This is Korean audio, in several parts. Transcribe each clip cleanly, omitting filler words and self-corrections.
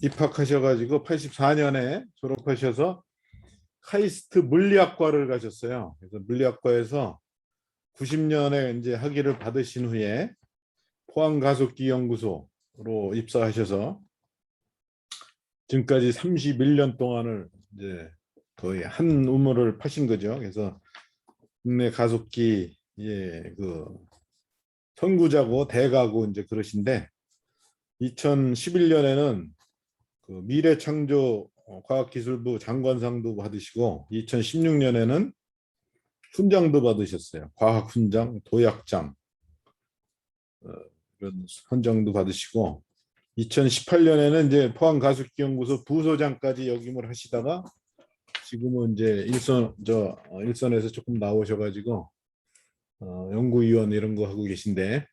입학하셔가지고 84년에 졸업하셔서 카이스트 물리학과를 가셨어요. 그래서 물리학과에서 90년에 이제 학위를 받으신 후에 포항가속기연구소로 입사하셔서 지금까지 31년 동안을 이제 거의 한 우물을 파신 거죠. 그래서 국내 가속기 그 선구자고 대가고 이제 그러신데 2011년에는 그 미래창조 과학기술부 장관상도 받으시고 2016년에는 훈장도 받으셨어요. 과학훈장, 도약장 이런 훈장도 받으시고 2018년에는 이제 포항가속기연구소 부소장까지 역임을 하시다가 지금은 이제 일선에서 조금 나오셔가지고 연구위원 이런 거 하고 계신데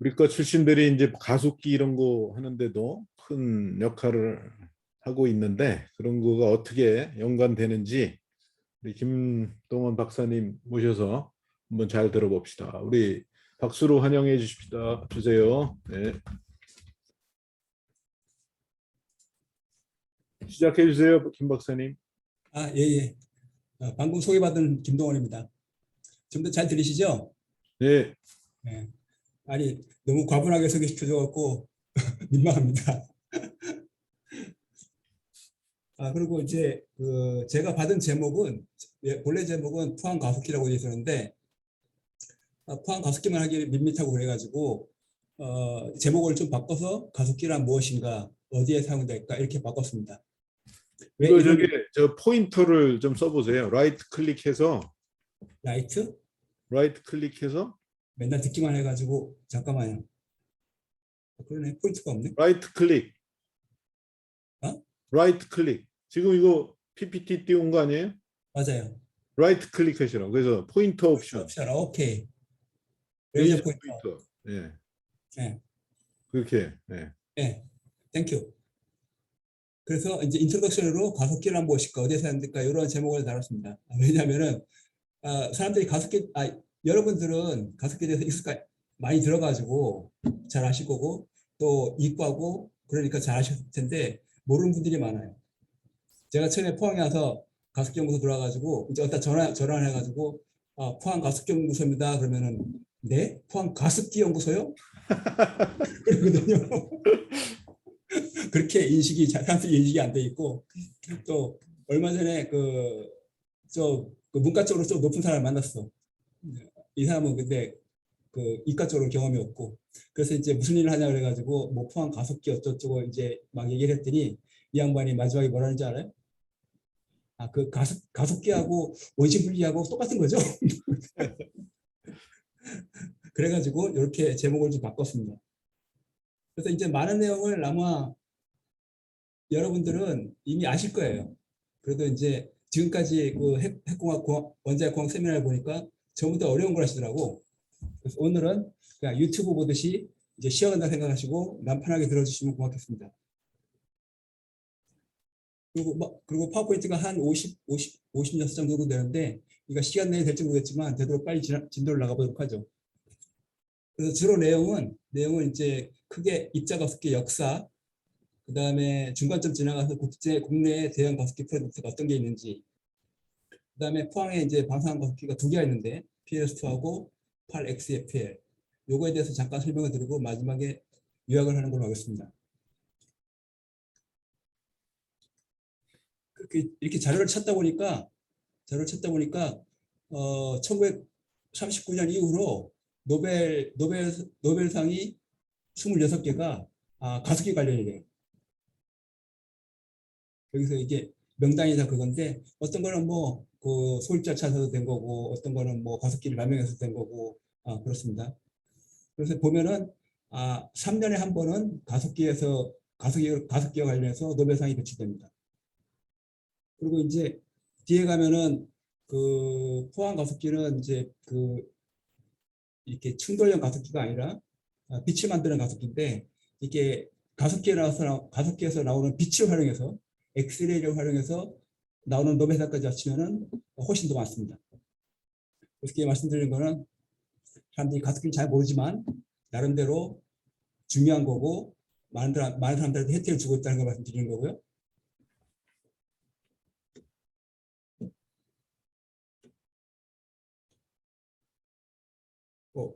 우리 과 출신들이 이제 가속기 이런 거 하는데도 큰 역할을 하고 있는데 그런 거가 어떻게 연관되는지 우리 김동원 박사님 모셔서 한번 잘 들어봅시다. 우리 박수로 환영해 주세요. 네. 시작해 주세요, 김 박사님. 예. 방금 소개받은 김동원입니다. 좀 더 잘 들리시죠? 네. 네. 아니, 너무 과분하게 소개시켜줘갖고 민망합니다. 그리고 이제 제가 받은 제목은 본래 제목은 포항가속기라고 되어 있었는데 포항가속기만 하기 밋밋하고 그래가지고 제목을 좀 바꿔서 가속기란 무엇인가, 어디에 사용될까 이렇게 바꿨습니다. 이거 저기 저 포인터를 좀 써보세요. 라이트 클릭해서 맨날 듣기만 해가지고 잠깐만요. 그러네, 포인트가 없네. 라이트 클릭. 라이트 클릭. 지금 이거 PPT 띄운 거 아니에요? 맞아요. 라이트 클릭하시라고. 그래서 포인터 옵션. 오케이. 레이저 포인터. 예. 네. 그렇게. 네. 네. 땡큐. 그래서 이제 인트로덕션으로 가속기란 무엇일까, 어디에 사용될까 이런 제목을 달았습니다. 왜냐하면은 사람들이 가속기, 여러분들은 가속기에 대해서 많이 들어가지고 잘 아실 거고 또 이과고 그러니까 잘 아실 텐데 모르는 분들이 많아요. 제가 처음에 포항에 와서 가속기연구소 들어와가지고 이제 어디다 전화를 해가지고 포항 가속기연구소입니다. 그러면은 네? 포항 가습기연구소요? 그러거든요. 그렇게 사람들이 인식이 안 돼 있고 또 얼마 전에 그 문과 쪽으로 좀 높은 사람을 만났어. 이 사람은 근데 그 이과 쪽으로 경험이 없고 그래서 이제 무슨 일을 하냐 그래가지고 뭐 포항 가속기 어쩌고 이제 막 얘기를 했더니 이 양반이 마지막에 뭐라는지 알아요? 그 가속기하고 원심 분리하고 똑같은 거죠. 그래가지고 이렇게 제목을 좀 바꿨습니다. 그래서 이제 많은 내용을 아마 여러분들은 이미 아실 거예요. 그래도 이제 지금까지 그 핵공학 원자력공학 세미나를 보니까 전부 다 어려운 걸 하시더라고. 그래서 오늘은 그냥 유튜브 보듯이 이제 시험한다 생각하시고 난판하게 들어주시면 고맙겠습니다. 그리고 파워포인트가 한 56장 정도 되는데 이거 시간 내에 될지 모르겠지만 되도록 빨리 진도를 나가보도록 하죠. 그래서 주로 내용은 이제 크게 입자 가속기 역사, 그 다음에 중간점 지나가서 국내 대형 가속기 프로젝트가 어떤 게 있는지, 그 다음에 포항에 이제 방사능 가속기가 2개가 있는데 PS2하고 8XFL 요거에 대해서 잠깐 설명을 드리고 마지막에 요약을 하는 걸로 하겠습니다. 이렇게 자료를 찾다 보니까 1939년 이후로 노벨상이 26개가 가습기 관련이래요. 여기서 이게 명단이 다 그건데 어떤 거는 뭐 그 소유자 찾아서 된 거고 어떤 거는 뭐 가습기를 남용해서 된 거고 그렇습니다. 그래서 보면은 3년에 한 번은 가습기와 관련해서 노벨상이 배치됩니다. 그리고 이제 뒤에 가면은 그 포항 가습기는 이제 이렇게 충돌형 가습기가 아니라 빛을 만드는 가습기인데 이게 가습기에서 나오는 빛을 활용해서 엑스레이를 활용해서 나오는 노벨상까지 합치면은 훨씬 더 많습니다. 그렇게 말씀드리는 거는 사람들이 가습기를 잘 모르지만 나름대로 중요한 거고 많은 사람들한테 혜택을 주고 있다는 걸 말씀드리는 거고요. 어,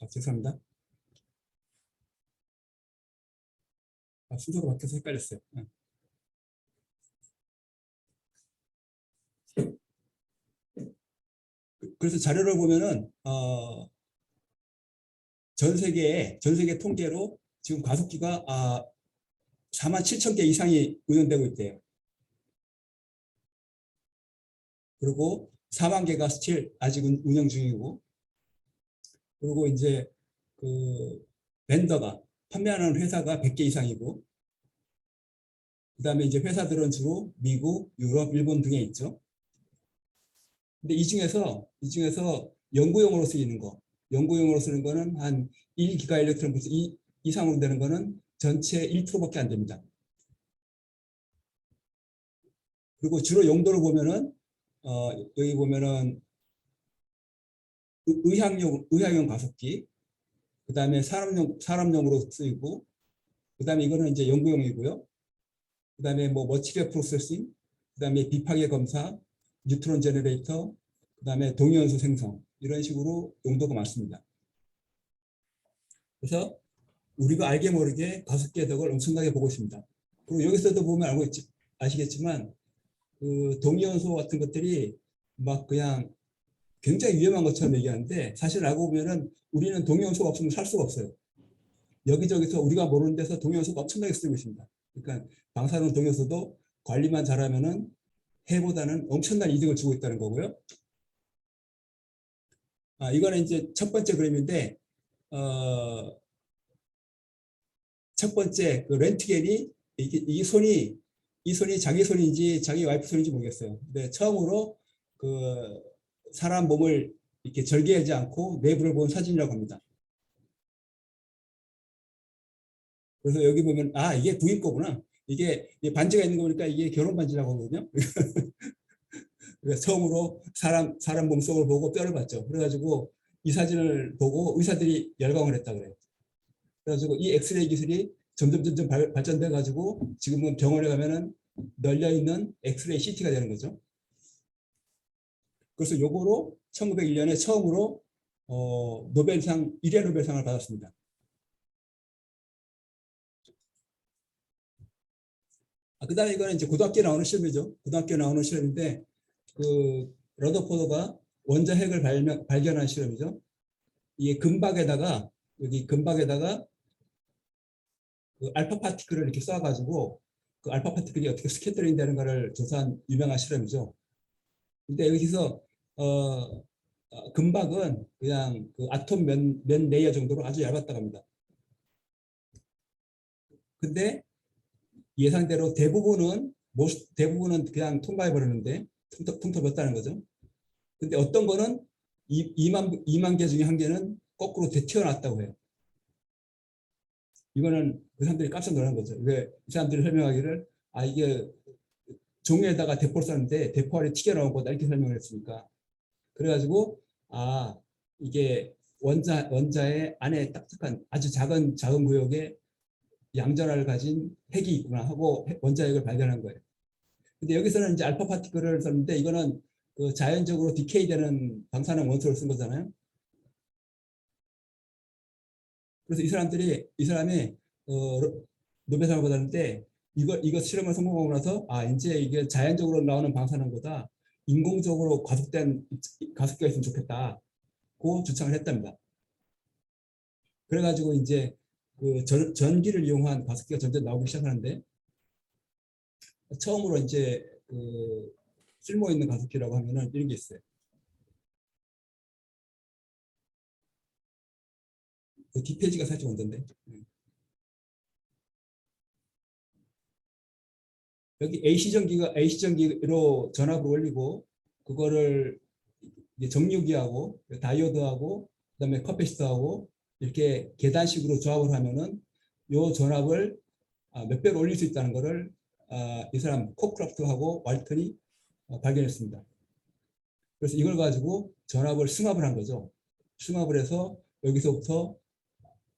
죄송합니다. 순서가 바뀌어서 헷갈렸어요. 그래서 자료를 보면은 전 세계 통계로 지금 가속기가 4만 7천 개 이상이 운영되고 있대요. 그리고 4만 개가 스틸 아직 운영 중이고, 그리고 이제 그 벤더가 판매하는 회사가 100개 이상이고, 그다음에 이제 회사들은 주로 미국, 유럽, 일본 등에 있죠. 근데 이 중에서 연구용으로 쓰이는 거, 연구용으로 쓰는 거는 한 1기가 일렉트론부터 이상으로 되는 거는 전체 1%밖에 안 됩니다. 그리고 주로 용도를 보면은 여기 보면은 의학용 가속기, 그다음에 산업용으로 쓰이고, 그다음에 이거는 이제 연구용이고요. 그다음에 뭐 머티리얼 프로세싱, 그다음에 비파괴 검사, 뉴트론 제너레이터, 그다음에 동위원소 생성, 이런 식으로 용도가 많습니다. 그래서 우리가 알게 모르게 가속기의 덕을 엄청나게 보고 있습니다. 그리고 여기서도 보면 아시겠지만 그 동위원소 같은 것들이 막 그냥 굉장히 위험한 것처럼 얘기하는데, 사실 알고 보면은 우리는 동위원소가 없으면 살 수가 없어요. 여기저기서 우리가 모르는 데서 동위원소가 엄청나게 쓰이고 있습니다. 그러니까 방사능 동위원소도 관리만 잘하면은 해보다는 엄청난 이득을 주고 있다는 거고요. 이거는 이제 첫 번째 그림인데, 첫 번째 그 렌트겐이 이 손이 자기 손인지 자기 와이프 손인지 모르겠어요. 근데 처음으로 그 사람 몸을 이렇게 절개하지 않고 내부를 본 사진이라고 합니다. 그래서 여기 보면 이게 부인 거구나. 이게 반지가 있는 거 보니까 이게 결혼 반지라고 하거든요. 그래서 처음으로 사람 몸속을 보고 뼈를 봤죠. 그래가지고 이 사진을 보고 의사들이 열광을 했다 그래요. 그래가지고 이 엑스레이 기술이 점점 발전돼 가지고 지금은 병원에 가면은 널려 있는 엑스레이 CT가 되는 거죠. 그래서 요거로 1901년에 처음으로 일회 노벨상을 받았습니다. 그다음에 이거는 이제 고등학교에 나오는 시험이죠. 고등학교에 나오는 시험인데 그 러더포더가 원자핵을 발견한 실험이죠. 이게 여기 금박에다가 그 알파 파티클을 이렇게 쏴가지고 그 알파 파티클이 어떻게 스캐터링 되는 것을 조사한 유명한 실험이죠. 근데 여기서 금박은 그냥 그 아톰 몇 레이어 정도로 아주 얇았다고 합니다. 근데 예상대로 대부분은 그냥 통과해 버리는데 통통했다는 거죠. 근데 어떤 거는 2만 개 중에 한 개는 거꾸로 튀어나왔다고 해요. 이거는 그 사람들이 깜짝 놀란 거죠. 왜 이 사람들이 설명하기를 이게 종이에다가 대포를 쐈는데 대포알이 튀겨나온 거다 이렇게 설명을 했으니까, 그래가지고 이게 원자의 안에 딱딱한 아주 작은 구역에 양전하를 가진 핵이 있구나 하고 원자핵을 발견한 거예요. 근데 여기서는 이제 알파 파티클을 썼는데 이거는 그 자연적으로 디케이되는 방사능 원소를 쓴 거잖아요. 그래서 이 사람이 노벨상을 받았는데 이거 실험을 성공하고 나서 이제 이게 자연적으로 나오는 방사능보다 인공적으로 가속기가 있으면 좋겠다고 주창을 했답니다. 그래가지고 이제 그 전기를 이용한 가습기가 점점 나오기 시작하는데, 처음으로 이제 그 쓸모 있는 가습기라고 하면은 이런 게 있어요. 그 뒷페이지가 살짝 온던데. 여기 AC 전기로 전압을 올리고 그거를 정유기하고 다이오드하고 그다음에 커패시터하고 이렇게 계단식으로 조합을 하면은 요 전압을 몇 배로 올릴 수 있다는 것을 이 사람 코크라프트하고 왈턴이 발견했습니다. 그래서 이걸 가지고 전압을 승합을 한 거죠. 승합을 해서 여기서부터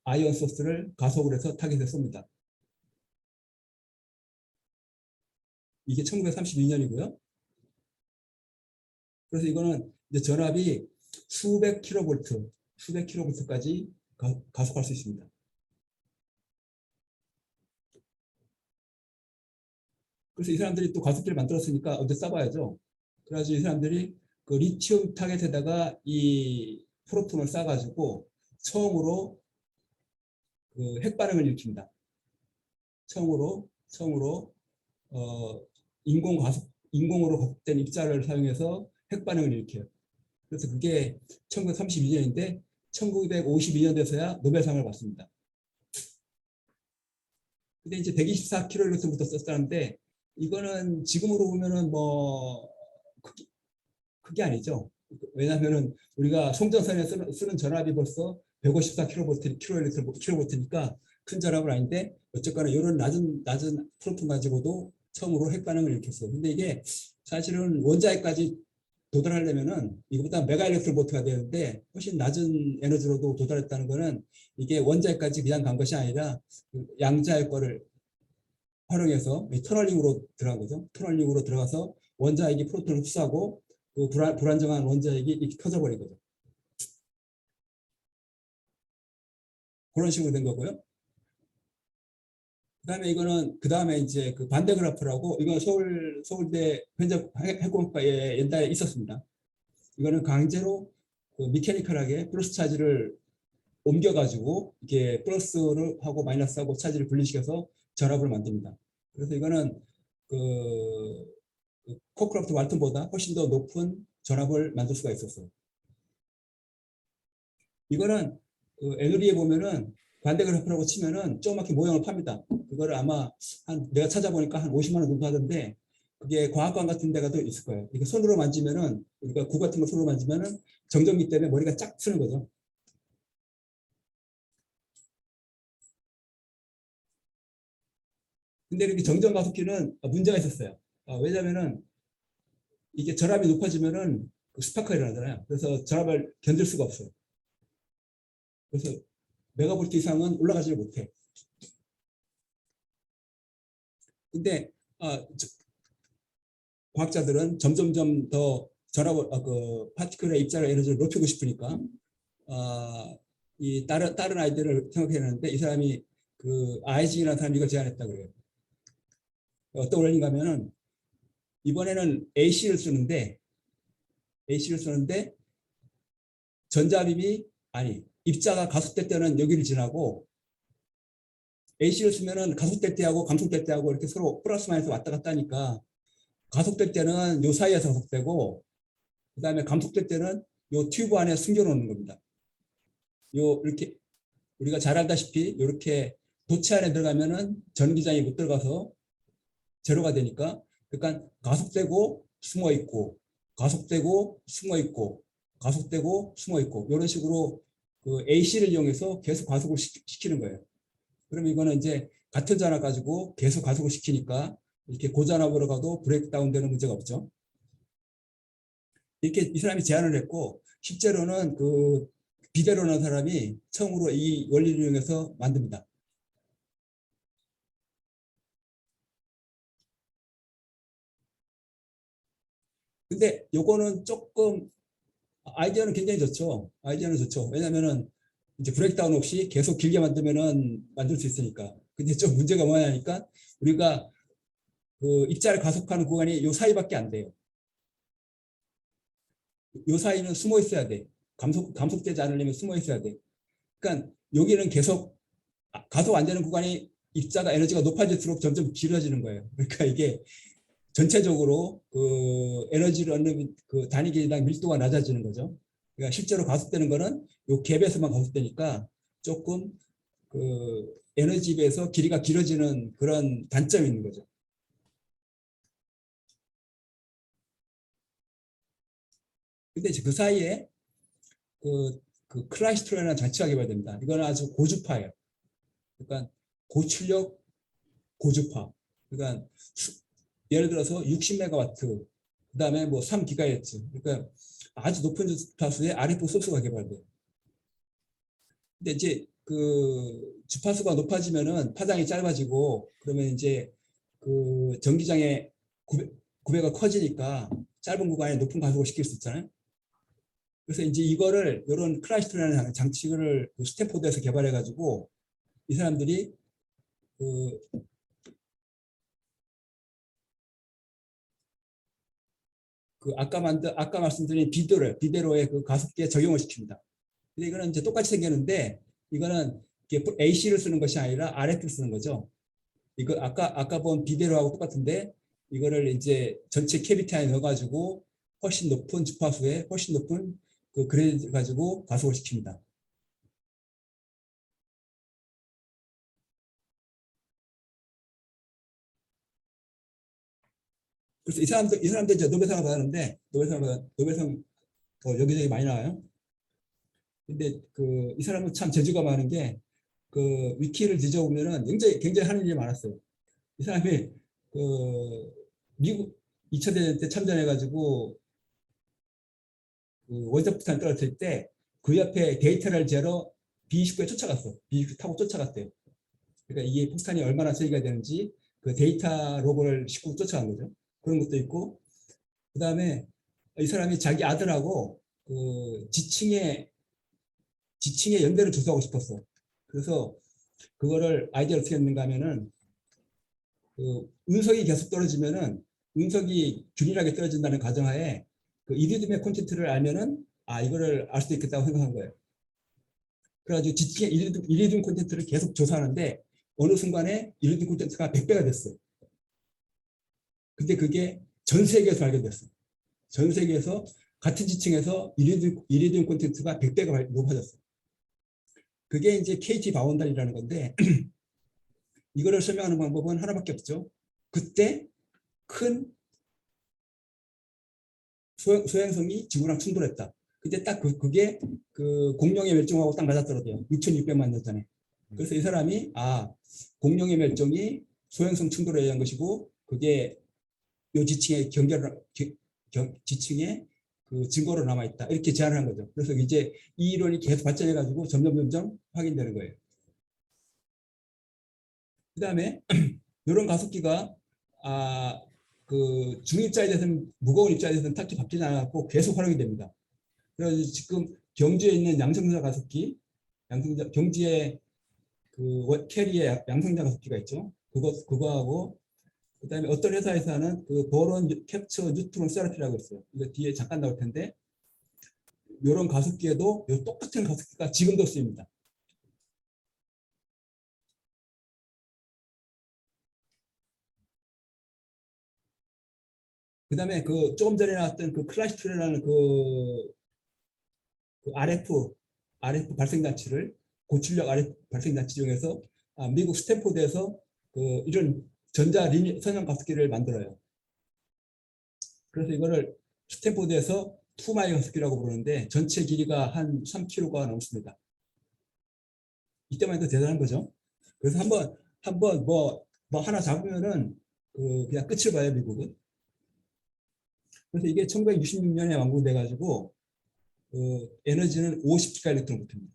아이온 소스를 가속을 해서 타겟에 쏩니다. 이게 1932년이고요. 그래서 이거는 이제 전압이 수백 킬로볼트까지 가속할 수 있습니다. 그래서 이 사람들이 또 가속기를 만들었으니까 어디 쏴봐야죠. 그래가지고 이 사람들이 그 리튬 타겟에다가 이 프로톤을 쏴가지고 처음으로 그 핵반응을 일으킵니다. 처음으로 인공으로 가속된 입자를 사용해서 핵반응을 일으켜요. 그래서 그게 1932년인데 1952년 돼서야 노벨상을 받습니다. 근데 이제 124kH부터 썼다는데 이거는 지금으로 보면은 뭐 그게 아니죠. 왜냐하면은 우리가 송전선에 쓰는 전압이 벌써 154kV니까 큰 전압은 아닌데 어쨌거나 이런 낮은 프로톤 가지고도 처음으로 핵반응을 일으켰어요. 근데 이게 사실은 원자핵까지 도달하려면은 이거보다 메가일렉트로볼트가 되는데 훨씬 낮은 에너지로도 도달했다는 거는 이게 원자핵까지 그냥 간 것이 아니라 양자의 거를 활용해서 터널링으로 들어간 거죠. 터널링으로 들어가서 원자핵이 프로톤을 흡수하고 그 불안정한 원자핵이 이렇게 켜져버린 거죠. 그런 식으로 된 거고요. 그다음에 이제 그 반대 그래프라고 이건 서울대 핵공학과에 옛날에 있었습니다. 이거는 강제로 그 미케니컬하게 플러스 차지를 옮겨가지고 이게 플러스를 하고 마이너스하고 차지를 분리시켜서 전압을 만듭니다. 그래서 이거는 그 코크로프트 왈튼보다 훨씬 더 높은 전압을 만들 수가 있었어요. 이거는 그 에누리에 보면은 반대 그래프라고 치면은 조그맣게 모형을 팝니다. 그거를 아마 내가 찾아보니까 한 50만 원 정도 하던데 그게 과학관 같은 데 가도 있을 거예요. 이거 손으로 만지면은 우리가 구 같은 거 손으로 만지면은 정전기 때문에 머리가 쫙 쓰는 거죠. 근데 이렇게 정전 가속기는 문제가 있었어요. 왜냐면은 이게 전압이 높아지면은 그 스파크가 일어나잖아요. 그래서 전압을 견딜 수가 없어요. 그래서 메가볼트 이상은 올라가지를 못해. 근데 과학자들은 점점점 더 전압을 그 파티클의 입자의 에너지를 높이고 싶으니까 이 다른 아이디어를 생각해냈는데 이 사람이 그 아이징이라는 사람이 이걸 제안했다 그래요. 어떤 원리인가 하면은 이번에는 AC를 쓰는데 전자빔이 입자가 가속될 때는 여기를 지나고 AC를 쓰면은 가속될 때하고 감속될 때하고 이렇게 서로 플러스 마이너스 왔다 갔다 하니까 가속될 때는 요 사이에서 가속되고 그다음에 감속될 때는 요 튜브 안에 숨겨놓는 겁니다. 이렇게 우리가 잘 알다시피 이렇게 도체 안에 들어가면은 전기장이 못 들어가서 제로가 되니까 그러니까 가속되고 숨어 있고 가속되고 숨어 있고 가속되고 숨어 있고 이런 식으로 그 AC를 이용해서 계속 가속을 시키는 거예요. 그러면 이거는 이제 같은 전압 가지고 계속 가속을 시키니까 이렇게 고전압으로 가도 브레이크다운 되는 문제가 없죠. 이렇게 이 사람이 제안을 했고 실제로는 그 비데로라는 사람이 처음으로 이 원리를 이용해서 만듭니다. 근데 요거는 조금 아이디어는 굉장히 좋죠. 아이디어는 좋죠. 왜냐면은 이제 브레이크다운 없이 계속 길게 만들면은 만들 수 있으니까. 근데 좀 문제가 뭐냐니까 우리가 그 입자를 가속하는 구간이 요 사이밖에 안 돼요. 요 사이는 숨어 있어야 돼. 감속되지 않으려면 숨어 있어야 돼. 그러니까 여기는 계속 가속 안 되는 구간이 입자가 에너지가 높아질수록 점점 길어지는 거예요. 그러니까 이게 전체적으로 그 에너지를 얻는 그 단위 길이랑 밀도가 낮아지는 거죠. 그러니까 실제로 가속되는 거는 요 갭에서만 가속되니까 조금 그 에너지에 비해서 길이가 길어지는 그런 단점이 있는 거죠. 근데 이제 그 사이에 그 클라이스트로라는 장치가 개발됩니다. 이거는 아주 고주파예요. 그러니까 고출력 고주파. 그러니까 예를 들어서 60메가와트, 그다음에 뭐 3기가헤르츠. 그러니까 아주 높은 주파수의 RF 소스가 개발돼요. 근데 이제 그 주파수가 높아지면은 파장이 짧아지고 그러면 이제 그 전기장의 구배가 커지니까 짧은 구간에 높은 가속을 시킬 수 있잖아요. 그래서 이제 이거를 이런 클라이스트라는 장치를 그 스탠포드에서 개발해 가지고 이 사람들이 그, 그 아까 말씀드린 비대로의 그 가속기에 적용을 시킵니다. 근데 이거는 이제 똑같이 생겼는데 이거는 AC를 쓰는 것이 아니라 RF를 쓰는 거죠. 이거 아까 본 비대로하고 똑같은데 이거를 이제 전체 캐비티 안에 넣어가지고 훨씬 높은 주파수에 훨씬 높은 그 그래드 가지고 가속을 시킵니다. 그래서 이 사람들 이제 노벨상을 받았는데 노벨상 여기저기 많이 나와요. 근데 그 이 사람은 참 재주가 많은 게 그 위키를 뒤져보면은 굉장히 하는 일이 많았어요. 이 사람이 그 미국 2차 대전 때 참전해가지고 그 원자폭탄 떨어뜨릴 때 그 옆에 데이터를 재러 B-29에 쫓아갔어. B-29 타고 쫓아갔대요. 그러니까 이게 폭탄이 얼마나 처리가 되는지 그 데이터 로그를 싣고 쫓아간 거죠. 그런 것도 있고 그 다음에 이 사람이 자기 아들하고 그 지층의 연대를 조사하고 싶었어. 그래서 그거를 아이디어를 어떻게 했는가 하면은 그 운석이 계속 떨어지면은 운석이 균일하게 떨어진다는 가정하에 그 이리듐의 콘텐츠를 알면은 이거를 알 수도 있겠다고 생각한 거예요. 그래가지고 지층의 이리듐 콘텐츠를 계속 조사하는데 어느 순간에 이리듐 콘텐츠가 100배가 됐어요. 근데 그게 전 세계에서 발견됐어요. 전 세계에서 같은 지층에서 이리듐 콘텐츠가 100배가 높아졌어요. 그게 이제 KT 바운다리라는 건데 이거를 설명하는 방법은 하나밖에 없죠. 그때 큰 소행성이 지구랑 충돌했다. 근데 딱 그게 그 공룡의 멸종하고 딱 맞았더라고요. 6,600만 년 전에. 그래서 이 사람이 공룡의 멸종이 소행성 충돌에 의한 것이고 그게 요 지층의 지층에 그 증거로 남아 있다. 이렇게 제안을 한 거죠. 그래서 이제 이 이론이 계속 발전해 가지고 점점 확인되는 거예요. 그다음에 이런 가속기가 그 중입자에 대해서는 무거운 입자에 대해서는 딱히 바뀌지 않았고 계속 활용이 됩니다. 그래서 지금 경주에 있는 양성자 가습기, 경주에 그 캐리의 양성자 가습기가 있죠. 그거하고 그다음에 어떤 회사에서는 그 보론 캡처 뉴트론 세라피라고 있어요. 이거 뒤에 잠깐 나올 텐데 이런 가습기에도 이 똑같은 가습기가 지금도 쓰입니다. 그다음에 그 조금 전에 나왔던 그 클라시트라는 그 RF 발생 장치를 고출력 RF 발생 장치 중에서 미국 스탠포드에서 그 이런 전자 선형 가습기를 만들어요. 그래서 이거를 스탠포드에서 투마이 가습기라고 부르는데 전체 길이가 한 3km가 넘습니다. 이때만 해도 대단한 거죠. 그래서 한번 뭐 하나 잡으면은 그냥 끝을 봐요, 미국은. 그래서 이게 1966년에 완공돼 가지고 에너지는 50기가일렉트론볼트입니다.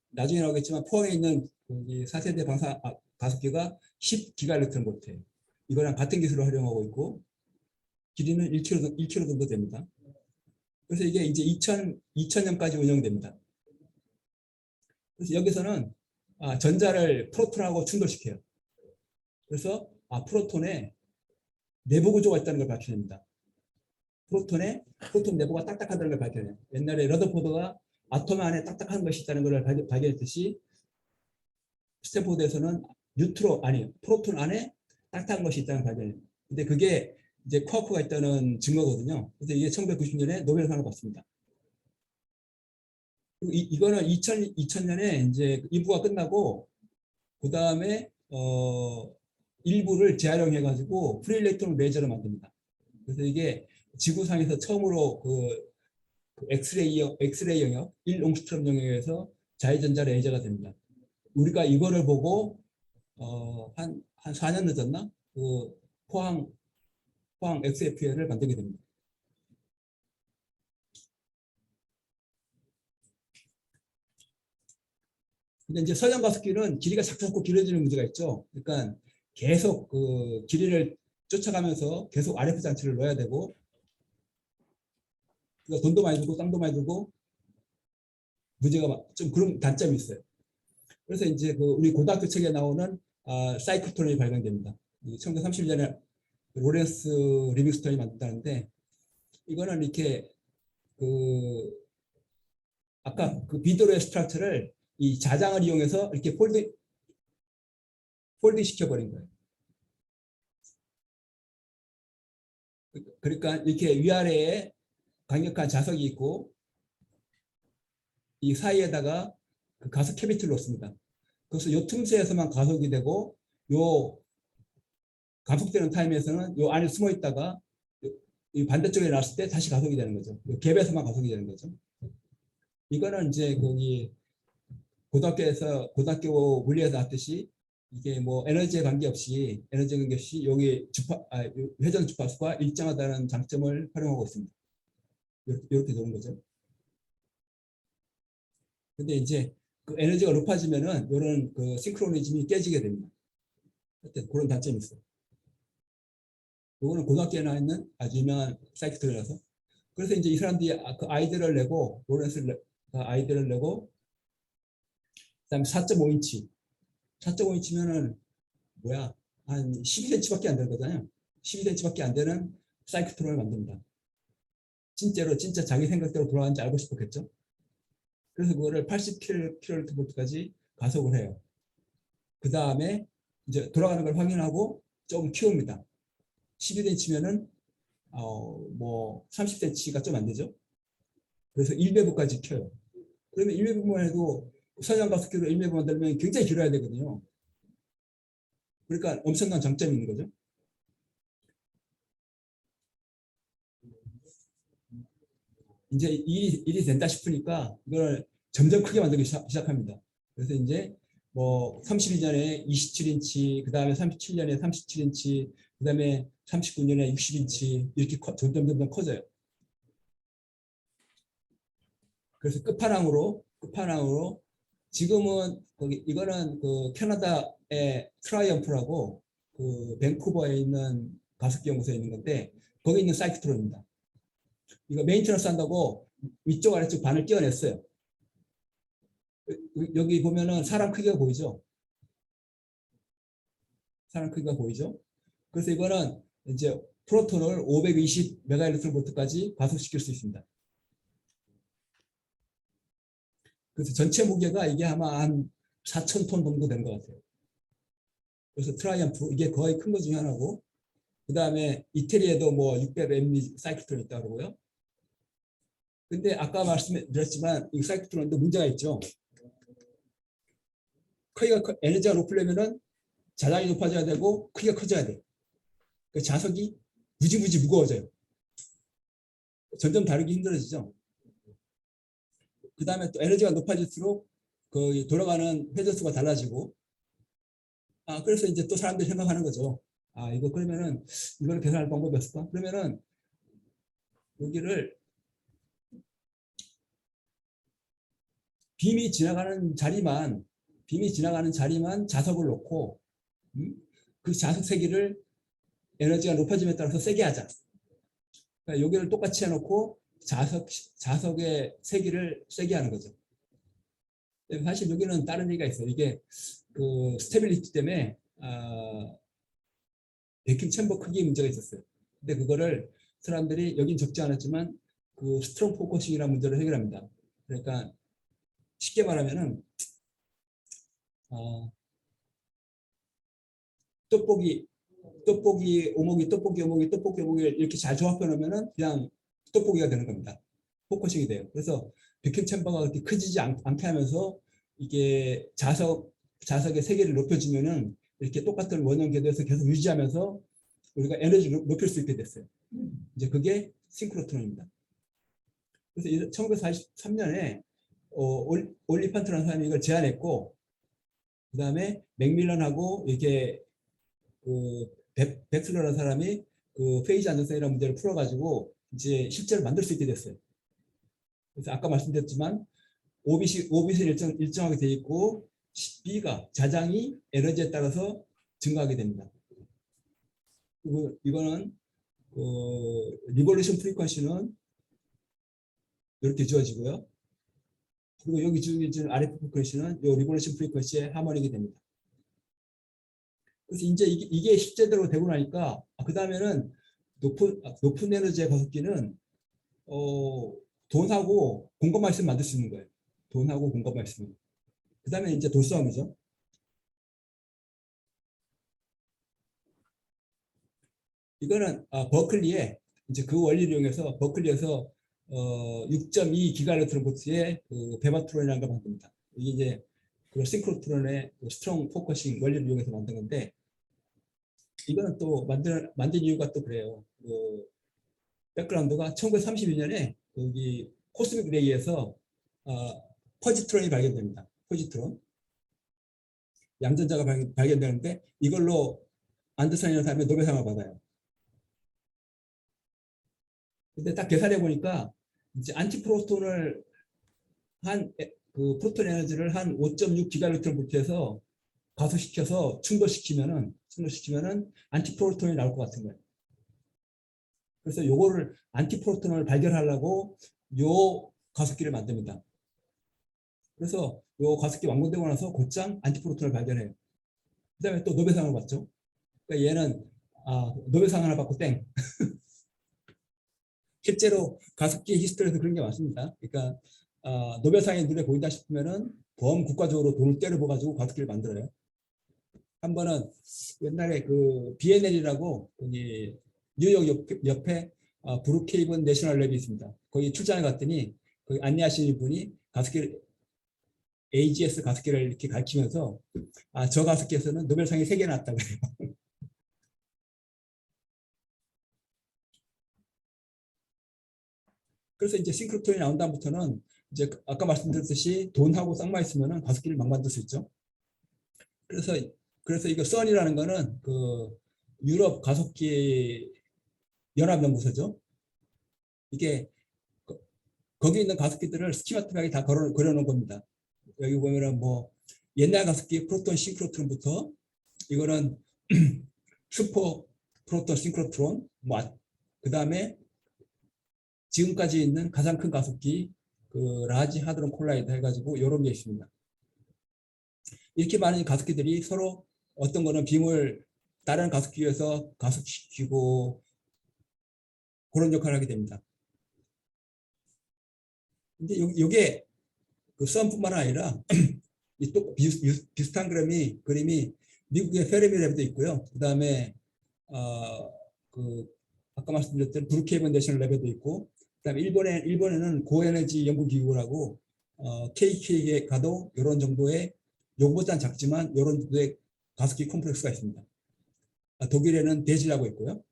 나중에 나오겠지만 포항에 있는 4세대 가습기가 10기가일렉트론볼트예요. 이거랑 같은 기술을 활용하고 있고 길이는 1km 정도 됩니다. 그래서 이게 이제 2000년까지 운영됩니다. 그래서 여기서는 전자를 프로톤하고 충돌시켜요. 그래서 프로톤에 내부 구조가 있다는 걸 밝혀냅니다. 프로톤 내부가 딱딱하다는 걸 밝혀내요. 옛날에 러더포드가 아톰 안에 딱딱한 것이 있다는 걸 발견했듯이 스탠포드에서는 프로톤 안에 딱딱한 것이 있다는 걸 발견해요. 근데 그게 이제 쿼크가 있다는 증거거든요. 그래서 이게 1990년에 노벨상을 받습니다. 이거는 2000년에 이제 2부가 끝나고 그 다음에 일부를 재활용해 가지고 프리일렉트론 레이저를 만듭니다. 그래서 이게 지구상에서 처음으로 엑스레이 영역 1옹스트럼 영역에서 자유전자 레이저가 됩니다. 우리가 이거를 보고 한 4년 늦었나? 포항 XFL을 만들게 됩니다. 근데 이제 서양 가속기는 길이가 자꾸 길어지는 문제가 있죠. 그러니까 계속 그 길이를 쫓아가면서 계속 RF 장치를 넣어야 되고, 그러니까 돈도 많이 들고 땅도 많이 들고 문제가 좀 그런 단점이 있어요. 그래서 이제 그 우리 고등학교 책에 나오는 사이클트론이 발견됩니다. 1931년에 로렌스 리빙스턴이 만들었다는데, 이거는 이렇게 그 아까 그 비도로의 스트럭처를 이 자장을 이용해서 이렇게 폴딩 시켜버린 거예요. 그러니까 이렇게 위아래에 강력한 자석이 있고 이 사이에다가 그 가속 캐비티를 놓습니다. 그래서 요 틈새에서만 가속이 되고 요 감속되는 타임에서는 요 안에 숨어 있다가 이 반대쪽에 나왔을 때 다시 가속이 되는 거죠. 요 갭에서만 가속이 되는 거죠. 이거는 이제 거기 고등학교 물리에서 나왔듯이 이게 뭐 에너지에 관계없이 여기 회전 주파수가 일정하다는 장점을 활용하고 있습니다. 이렇게 되는 거죠. 근데 이제 그 에너지가 높아지면은 이런 그 싱크로니즘이 깨지게 됩니다. 하여튼 그런 단점이 있어요. 이거는 고등학교에 나와 있는 아주 유명한 사이키트라서. 그래서 이제 이 사람들이 그 아이디어를 내고 로렌스 아이디어를 내고 그다음에 4.5인치 4.5인치면은 뭐야 한 12cm밖에 안 되거든요. 12cm밖에 안 되는 사이클트론을 만듭니다. 진짜 자기 생각대로 돌아가는지 알고 싶었겠죠. 그래서 그거를 80kV까지 가속을 해요. 그 다음에 이제 돌아가는 걸 확인하고 조금 키웁니다. 12cm면은 뭐 30cm가 좀 안 되죠. 그래서 1배부까지 켜요. 그러면 1배부만 해도 서양 가속기로 1배부 만들면 굉장히 길어야 되거든요. 그러니까 엄청난 장점이 있는 거죠. 이제 일이 된다 싶으니까 이걸 점점 크게 만들기 시작합니다. 그래서 이제 뭐 32년에 27인치, 그 다음에 37년에 37인치, 그 다음에 39년에 60인치 이렇게 점점 커져요. 그래서 끝판왕으로 지금은 거기 이거는 그 캐나다의 트라이엄프라고 그 밴쿠버에 있는 가습기 연구소에 있는 건데 거기 있는 사이클트론입니다. 이거 메인테너스 한다고 위쪽 아래쪽 반을 띄어냈어요. 여기 보면은 사람 크기가 보이죠? 사람 크기가 보이죠? 그래서 이거는 이제 프로톤을 520 메가일리트볼트까지 가속시킬 수 있습니다. 그래서 전체 무게가 이게 아마 한 4,000톤 정도 되는 것 같아요. 그래서 트라이엄프 이게 거의 큰 것 중에 하나고, 그 다음에 이태리에도 뭐 600mV 사이클트론 있다고 그러고요. 근데 아까 말씀드렸지만 이 사이클트론도 문제가 있죠. 에너지가 높으려면은 자장이 높아져야 되고 크기가 커져야 돼. 그 자석이 무지무지 무거워져요. 점점 다루기 힘들어지죠. 그 다음에 또 에너지가 높아질수록 그 돌아가는 회전수가 달라지고, 그래서 이제 또 사람들이 생각하는 거죠. 이거 그러면은 이걸 계산할 방법이 없을까? 그러면은 여기를 빔이 지나가는 자리만 자석을 놓고 그 자석 세기를 에너지가 높아짐에 따라서 세게 하자. 그러니까 여기를 똑같이 해놓고 자석의 세기를 세게 하는 거죠. 사실 여기는 다른 얘기가 있어요. 이게 그 스테빌리티 때문에 베큐 챔버 크기 문제가 있었어요. 근데 그거를 사람들이 여긴 적지 않았지만 그 스트롱 포커싱이라는 문제를 해결합니다. 그러니까 쉽게 말하면은 떡볶이 오목이 이렇게 잘 조합해 놓으면은 그냥 떡볶이가 되는 겁니다. 포커싱이 돼요. 그래서 베큐 챔버가 그렇게 커지지 않게 하면서 이게 자석의 세기를 높여주면은 이렇게 똑같은 원형 궤도에서 계속 유지하면서 우리가 에너지를 높일 수 있게 됐어요. 이제 그게 싱크로트론입니다. 그래서 1943년에 올리판트라는 사람이 이걸 제안했고, 그 다음에 맥밀런하고 이렇게 그 벡슬러라는 사람이 그 페이지 안정성이라는 문제를 풀어가지고 이제 실제로 만들 수 있게 됐어요. 그래서 아까 말씀드렸지만 오빗은 일정하게 돼 있고 B가 자장이 에너지에 따라서 증가하게 됩니다. 그리고 이거는 리볼루션 프리퀀시는 이렇게 주어지고요. 그리고 여기 주어진 RF 프리퀀시는 이 리볼루션 프리퀀시에 하모닉이 됩니다. 그래서 이제 이게 실제대로 되고 나니까 그 다음에는 높은 에너지의 가속기는 돈하고 공급만 있으면 만들 수 있는 거예요. 돈하고 공급만 있으면. 그 다음에 이제 도수함이죠. 이거는 버클리에 이제 그 원리를 이용해서 버클리에서 6.2 기가일렉트론볼트의 그 베바트론이라는 걸 만듭니다. 이게 이제 그 싱크로트론의 그 스트롱 포커싱 원리를 이용해서 만든 건데 이거는 또 만든 이유가 또 그래요. 그 백그라운드가 1932년에 여기 코스믹 레이에서 퍼지트론이 발견됩니다. 퍼지트론 양전자가 발견되는데 이걸로 안더슨이라는 사람이 노벨상을 받아요. 근데 딱 계산해 보니까 이제 안티프로톤을 그 프로톤 에너지를 한 5.6 기가일렉트론 볼트에서 가속시켜서 충돌시키면은 안티프로톤이 나올 것 같은 거예요. 그래서 요거를 안티프로톤을 발견하려고 요 가속기를 만듭니다. 그래서 요 가속기 완공되고 나서 곧장 안티프로톤을 발견해요. 그다음에 또 노벨상을 받죠. 그러니까 얘는 노벨상 하나 받고 땡. 실제로 가습기 히스토리에서 그런 게 많습니다. 그러니까 노벨상이 눈에 보인다 싶으면은 범국가적으로 돈을 때려부어가지고 가습기를 만들어요. 한 번은 옛날에 그 비엔엘이라고 뉴욕 옆에 브루케이븐 내셔널 랩이 있습니다. 거기 출장에 갔더니 거기 안내하시는 분이 가습기 AGS 가습기를 이렇게 가르치면서 저 가습기에서는 노벨상이 3개 났다고 해요. 그래서 이제 싱크로톤이 나온 다음부터는 이제 아까 말씀드렸듯이 돈하고 쌍마 있으면은 가습기를 막 만들 수 있죠. 그래서 이거 선이라는 거는 그 유럽 가속기 연합연구소죠. 이게 거기 있는 가습기들을 스키마틱하게 다 그려놓은 겁니다. 여기 보면은 뭐 옛날 가습기 프로톤 싱크로트론부터 이거는 슈퍼 프로톤 싱크로트론 그 다음에 지금까지 있는 가장 큰 가속기 그 라지 하드론 콜라이드 해가지고 이런 게 있습니다. 이렇게 많은 가속기들이 서로 어떤 거는 빔을 다른 가속기에서 가속시키고 그런 역할을 하게 됩니다. 근데 이게 그 썸뿐만 아니라 또 비슷한 그림이 미국의 페르미 랩도 있고요. 그 다음에 그 아까 말씀드렸던 브루케이븐 내셔널 랩에도 있고, 그다음에 일본에는 고에너지 연구기구라고 KK에 가도 이런 정도의 요거보다는 작지만 이런 정도의 가습기 컴플렉스가 있습니다. 독일에는 대지라고 있고요.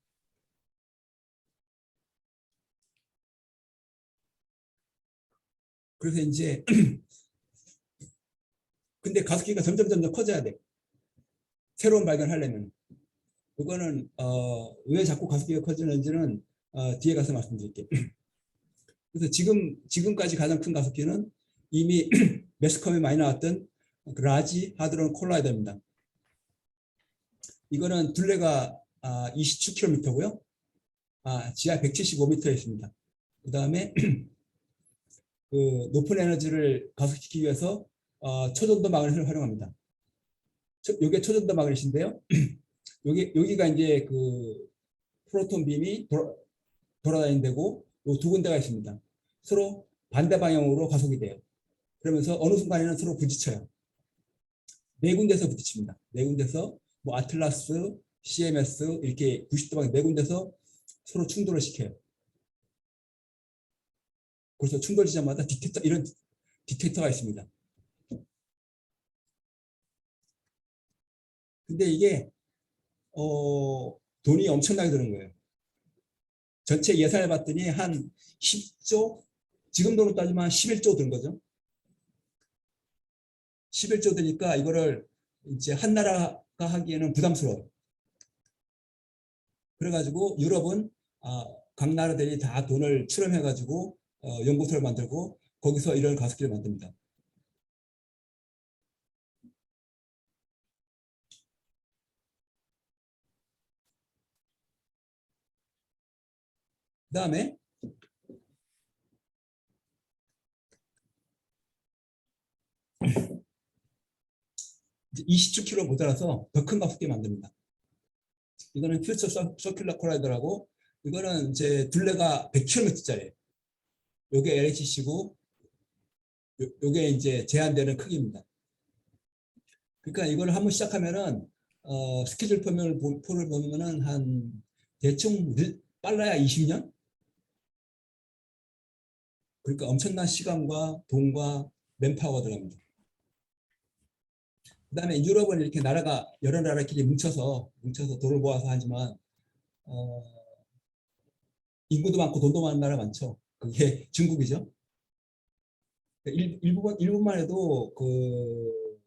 그래서 이제 근데 가습기가 점점 커져야 돼. 새로운 발견하려면. 그거는 왜 자꾸 가습기가 커지는지는 뒤에 가서 말씀드릴게요. 그래서 지금까지 가장 큰 가습기는 이미 매스컴에 많이 나왔던 라지 하드론 콜라이더입니다. 이거는 둘레가 27km고요. 지하 175m에 있습니다. 그 다음에 그 높은 에너지를 가속시키기 위해서 초전도 마그넷을 활용합니다. 이게 초전도 마그넷인데요. 여기가 이제 그 프로톤 빔이 돌아다니는 데고 이 두 군데가 있습니다. 서로 반대 방향으로 가속이 돼요. 그러면서 어느 순간에는 서로 부딪혀요. 네 군데서 부딪힙니다. 네 군데서 뭐 아틀라스, CMS 이렇게 90도 방향 네 군데서 서로 충돌을 시켜요. 그래서 충돌 지점마다 이런 디텍터가 있습니다. 근데 이게 돈이 엄청나게 드는 거예요. 전체 예산을 봤더니 한 10조, 지금 돈으로 따지면 11조 든 거죠. 11조 되니까 이거를 이제 한 나라가 하기에는 부담스러워요. 그래가지고 유럽은 각 나라들이 다 돈을 출연해가지고 연구소를 만들고 거기서 이런 가습기를 만듭니다. 그다음에 27km 모자라서 더 큰 가속기 만듭니다. 이거는 퓨처 서큘러 콜라이더라고, 이거는 이제 둘레가 100km짜리. 요게 LHC고 요게 이제 제한되는 크기입니다. 그러니까 이걸 한번 시작하면은 스케줄 표를 보면은 한 대충 빨라야 20년? 그러니까 엄청난 시간과 돈과 맨파워가 들어갑니다. 그다음에 유럽은 이렇게 나라가 여러 나라끼리 뭉쳐서 돈을 모아서 하지만 인구도 많고 돈도 많은 나라 많죠. 그게 중국이죠. 일본만 해도 그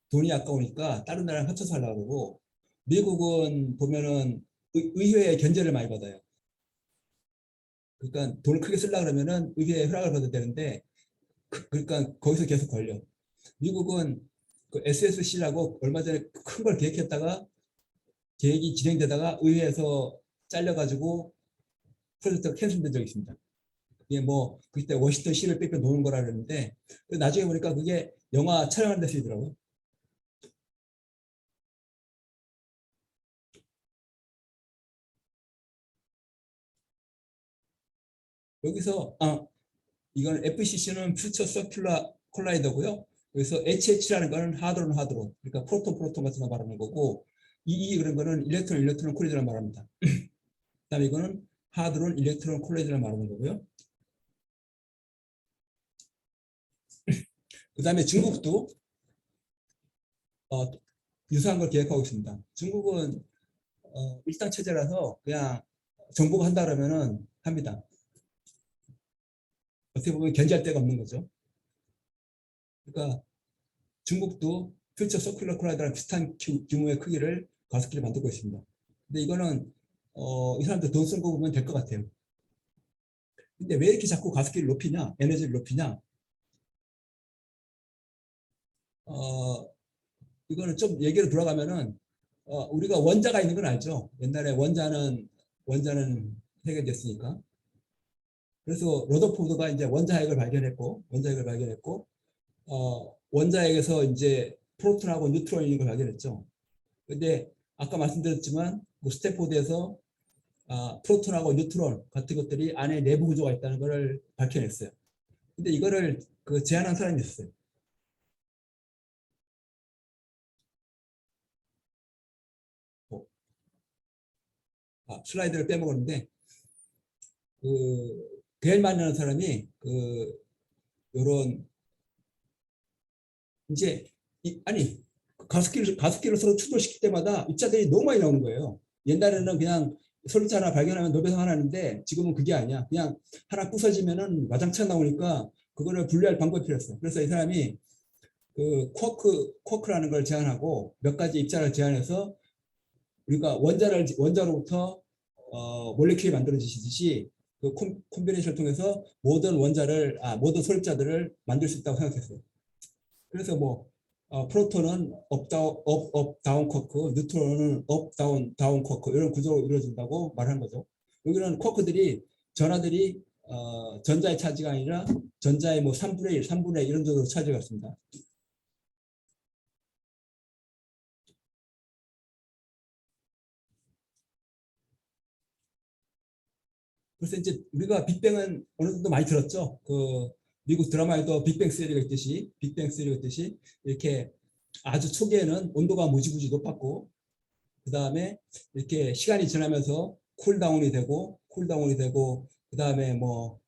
돈이 아까우니까 다른 나라랑 합쳐서 하려고 그러고, 미국은 보면은 의회의 견제를 많이 받아요. 그러니까 돈을 크게 쓰려고 그러면은 의회의 허락을 받아야 되는데, 그러니까 거기서 계속 걸려. 미국은 그 SSC라고 얼마 전에 큰 걸 계획했다가 계획이 진행되다가 의회에서 잘려가지고 프로젝트가 캔슬된 적이 있습니다. 그게 뭐 그때 워싱턴 시를 뺏겨 놓은 거라 그러는데, 나중에 보니까 그게 영화 촬영하는 데 쓰이더라고요. 여기서 이건 FCC는 퓨처 서큘러 콜라이더고요. 그래서 HH라는 거는 하드론 하드론, 그러니까 프로톤 같은 거 말하는 거고, EE 그런 거는 일렉트론 콜리저를 말합니다. 그다음에 이거는 하드론 일렉트론 콜리저를 말하는 거고요. 그다음에 중국도 유사한 걸 계획하고 있습니다. 중국은 일당 체제라서 그냥 정부가 한다 그러면은 합니다. 어떻게 보면 견제할 데가 없는 거죠. 그러니까 중국도 퓨처 서큘러 콜라이더랑 비슷한 규모의 크기를 가습기를 만들고 있습니다. 근데 이거는 이 사람들 돈 쓴 거 보면 될 것 같아요. 근데 왜 이렇게 자꾸 가습기를 높이냐, 에너지를 높이냐? 이거는 좀 얘기로 돌아가면은 우리가 원자가 있는 건 알죠. 옛날에 원자는 해결됐으니까. 그래서 러더포드가 이제 원자핵을 발견했고, 원자핵에서 이제 프로톤하고 뉴트론이 있는 걸 발견했죠. 근데 아까 말씀드렸지만 뭐 스탠포드에서 프로톤하고 뉴트론 같은 것들이 안에 내부 구조가 있다는 것을 밝혀냈어요. 근데 이거를 그 제안한 사람이 있었어요. 슬라이드를 빼먹었는데, 그 벨만이라는 사람이 그 요런 이제 아니 가습기를 서로 충돌시킬 때마다 입자들이 너무 많이 나오는 거예요. 옛날에는 그냥 솔루트 하나 발견하면 노벨상 하나 하는데, 지금은 그게 아니야. 그냥 하나 부서지면은 와장창 나오니까 그거를 분리할 방법이 필요했어. 그래서 이 사람이 그 쿼크라는 걸 제안하고 몇 가지 입자를 제안해서, 우리가 원자로부터 몰레큘이 만들어지듯이 그 콤비네이션을 통해서 모든 소립자들을 만들 수 있다고 생각했어요. 그래서 뭐 프로톤은 업 다운 쿼크, 뉴트론은 업 다운 쿼크, 이런 구조로 이루어진다고 말한 거죠. 여기는 쿼크들이 전하들이 전자의 차지가 아니라 전자의 뭐 3분의 1, 3분의 1 이런 정도로 차지가 있습니다. 그래서 이제 우리가 빅뱅은 어느 정도 많이 들었죠. 그 미국 드라마에도 빅뱅 스리가 있듯이 이렇게 아주 초기에는 온도가 무지무지 높았고, 그 다음에 이렇게 시간이 지나면서 쿨다운이 되고, 그 다음에 뭐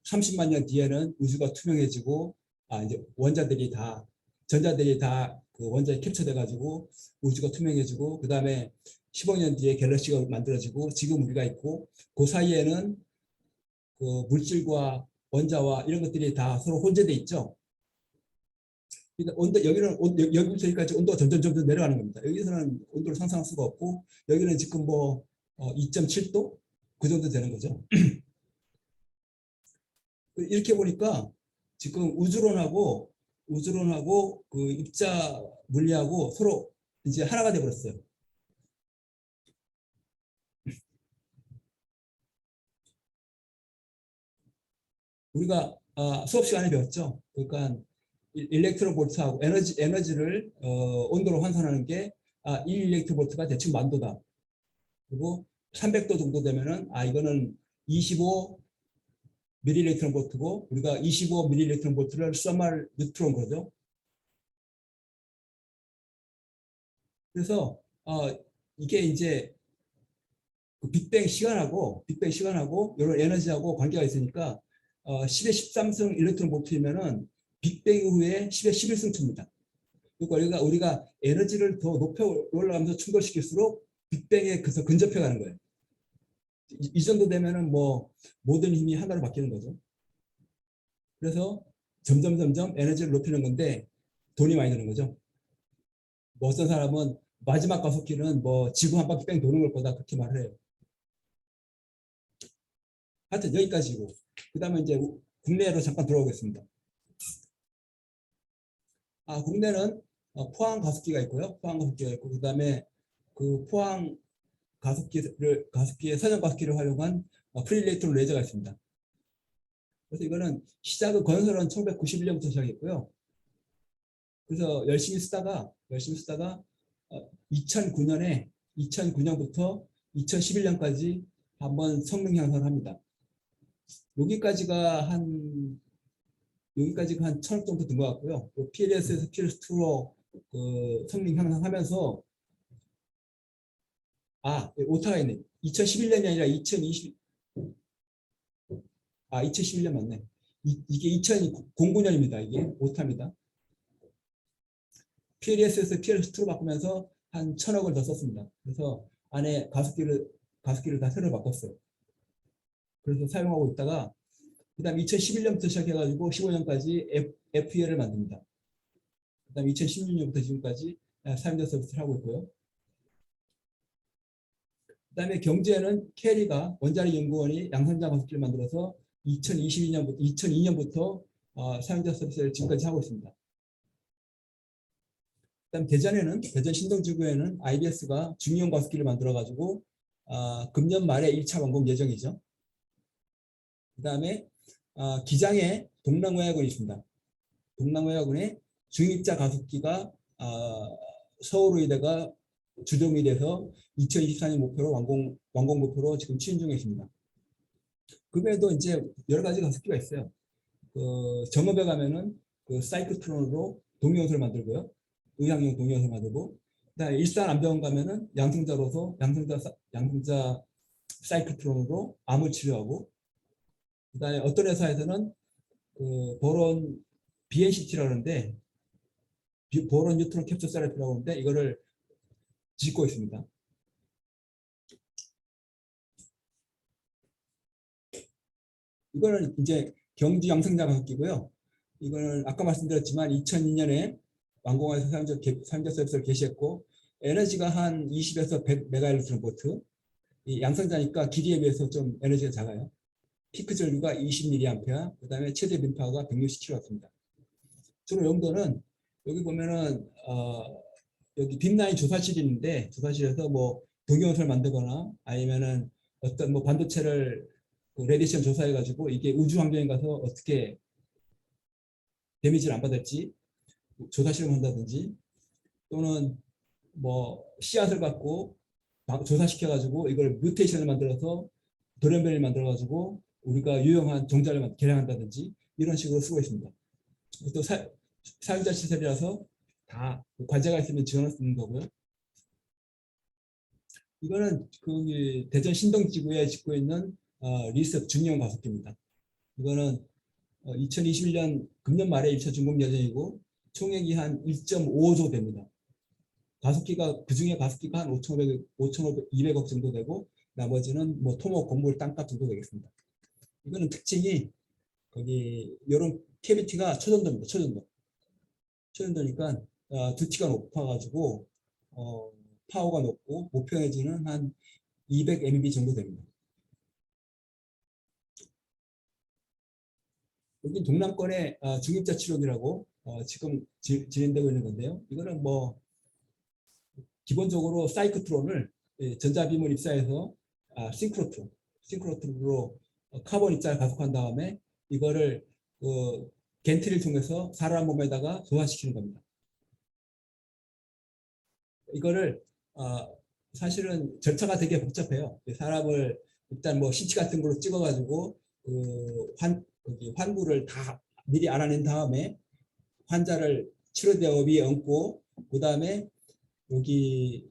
30만 년 뒤에는 우주가 투명해지고, 이제 전자들이 다 그 원자에 캡처돼 가지고 우주가 투명해지고, 그 다음에 15년 뒤에 갤럭시가 만들어지고 지금 우리가 있고, 그 사이에는 그 물질과 원자와 이런 것들이 다 서로 혼재돼 있죠. 그러니까 여기부터 여기까지 온도가 점점 내려가는 겁니다. 여기서는 온도를 상상할 수가 없고, 여기는 지금 뭐 2.7도 그 정도 되는 거죠. 이렇게 보니까 지금 우주론하고 그 입자 물리하고 서로 이제 하나가 돼 버렸어요. 우리가 수업 시간에 배웠죠. 그러니까 일렉트론 볼트하고 에너지를 온도로 환산하는 게 1 일렉트론 볼트가 대충 10,000도다. 그리고 300도 정도 되면은 이거는 25 미리 일렉트론 볼트고 우리가 25 미리 일렉트론 볼트를 써말 뉴트론 그러죠. 그래서 이게 이제 그 빅뱅 시간하고 이런 에너지하고 관계가 있으니까 10의 13승 일렉트론 볼트이면은 빅뱅 이후에 10의 11승2입니다. 그러니까 우리가 에너지를 더 높여 올라가면서 충돌시킬수록 빅뱅에 근접해 가는 거예요. 이 정도 되면은 뭐 모든 힘이 하나로 바뀌는 거죠. 그래서 점점 에너지를 높이는 건데 돈이 많이 드는 거죠. 뭐 어떤 사람은 마지막 가속기는 뭐 지구 한 바퀴 뺑 도는 걸 거다 그렇게 말을 해요. 하여튼 여기까지고 그다음에 이제 국내로 잠깐 들어오겠습니다. 국내는 포항 가습기가 있고요. 그다음에 그 포항 가습기의 선형 가습기를 활용한 프리일렉트론 레이저가 있습니다. 그래서 이거는 시작은 건설은 1991년부터 시작했고요. 그래서 열심히 쓰다가 2009년부터 2011년까지 한번 성능 향상을 합니다. 여기까지가 한 1,000억 정도 든 것 같고요. PLS에서 PS2로 그 성능 향상하면서 오타가 있네. 2011년이 아니라 2011년 맞네. 이게 2009년입니다. 이게 오타입니다. PLS에서 PS2로 바꾸면서 한 1,000억을 더 썼습니다. 그래서 안에 가습기를 다 새로 바꿨어요. 그래서 사용하고 있다가 그다음 2011년부터 시작해가지고 15년까지 FEL을 만듭니다. 그다음 2016년부터 지금까지 사용자 서비스를 하고 있고요. 그다음에 경제는 캐리가 원자력 연구원이 양산자 가습기를 만들어서 2002년부터 사용자 서비스를 지금까지 하고 있습니다. 그다음 대전 신동지구에는 IBS가 중형 가습기를 만들어 가지고 금년 말에 1차 완공 예정이죠. 그다음에 기장에 동남외야군이 있습니다. 동남외야군에 중입자 가습기가 서울의대가 주dom이 돼서 2024년 목표로 완공 목표로 지금 추진 중에 있습니다. 그 외에도 이제 여러 가지 가습기가 있어요. 정읍에 가면은 그 사이클트론으로 동위원소를 만들고요. 의학용 동위원소를 만들고, 그다음에 일산 안병원 가면은 양성자로서 양성자 사이클트론으로 암을 치료하고, 그다음에 어떤 회사에서는 그 보론 BNCT라고 하는데 보론 뉴트론 캡처 세라피라고 하는데 이거를 짓고 있습니다. 이거는 이제 경주 양성자 가습기고요. 이거는 아까 말씀드렸지만 2002년에 완공해서 사용자 서비스를 개시했고 에너지가 한 20에서 100 메가일렉트론 볼트. 이 양성자니까 길이에 비해서 좀 에너지가 작아요. 피크 전류가 20mA, 그다음에 최대 빈파가 160kW입니다. 주로 용도는 여기 보면은 여기 빔라인 조사실이 있는데 조사실에서 뭐 동영상을 만들거나 아니면은 어떤 뭐 반도체를 레디션 조사해 가지고 이게 우주 환경에 가서 어떻게 데미지를 안 받을지 조사 실험한다든지 또는 뭐 씨앗을 갖고 조사시켜 가지고 이걸 뮤테이션을 만들어서 돌연변이를 만들어 가지고 우리가 유용한 종자를 개량한다든지 이런 식으로 쓰고 있습니다. 또 사용자 시설이라서 다 관제가 있으면 지원할 수 있는 거고요. 이거는 그 대전 신동지구에 짓고 있는 리셋 중형 가습기입니다. 이거는 2021년 금년 말에 1차 준공 예정이고 총액이 한 1.5조 됩니다. 그중에 가습기가 한 5,200억 정도 되고 나머지는 뭐 토목, 건물, 땅값 정도 되겠습니다. 이거는 특징이 거기 이런 캐비티가 초전도입니다. 초전도니까 두티가 높아가지고 파워가 높고 목표 에너지는 한 200 MB 정도 됩니다. 여기 동남권의 중입자 치료기라고 지금 진행되고 있는 건데요. 이거는 뭐 기본적으로 사이클트론을 전자빔을 입사해서 싱크로트론으로 카본 입자를 가속한 다음에 이거를 겐트리를 통해서 사람 몸에다가 소화시키는 겁니다. 이거를 사실은 절차가 되게 복잡해요. 사람을 일단 뭐 CT 같은 걸로 찍어가지고 환부를 다 미리 알아낸 다음에 환자를 치료대 위에 얹고 그 다음에 여기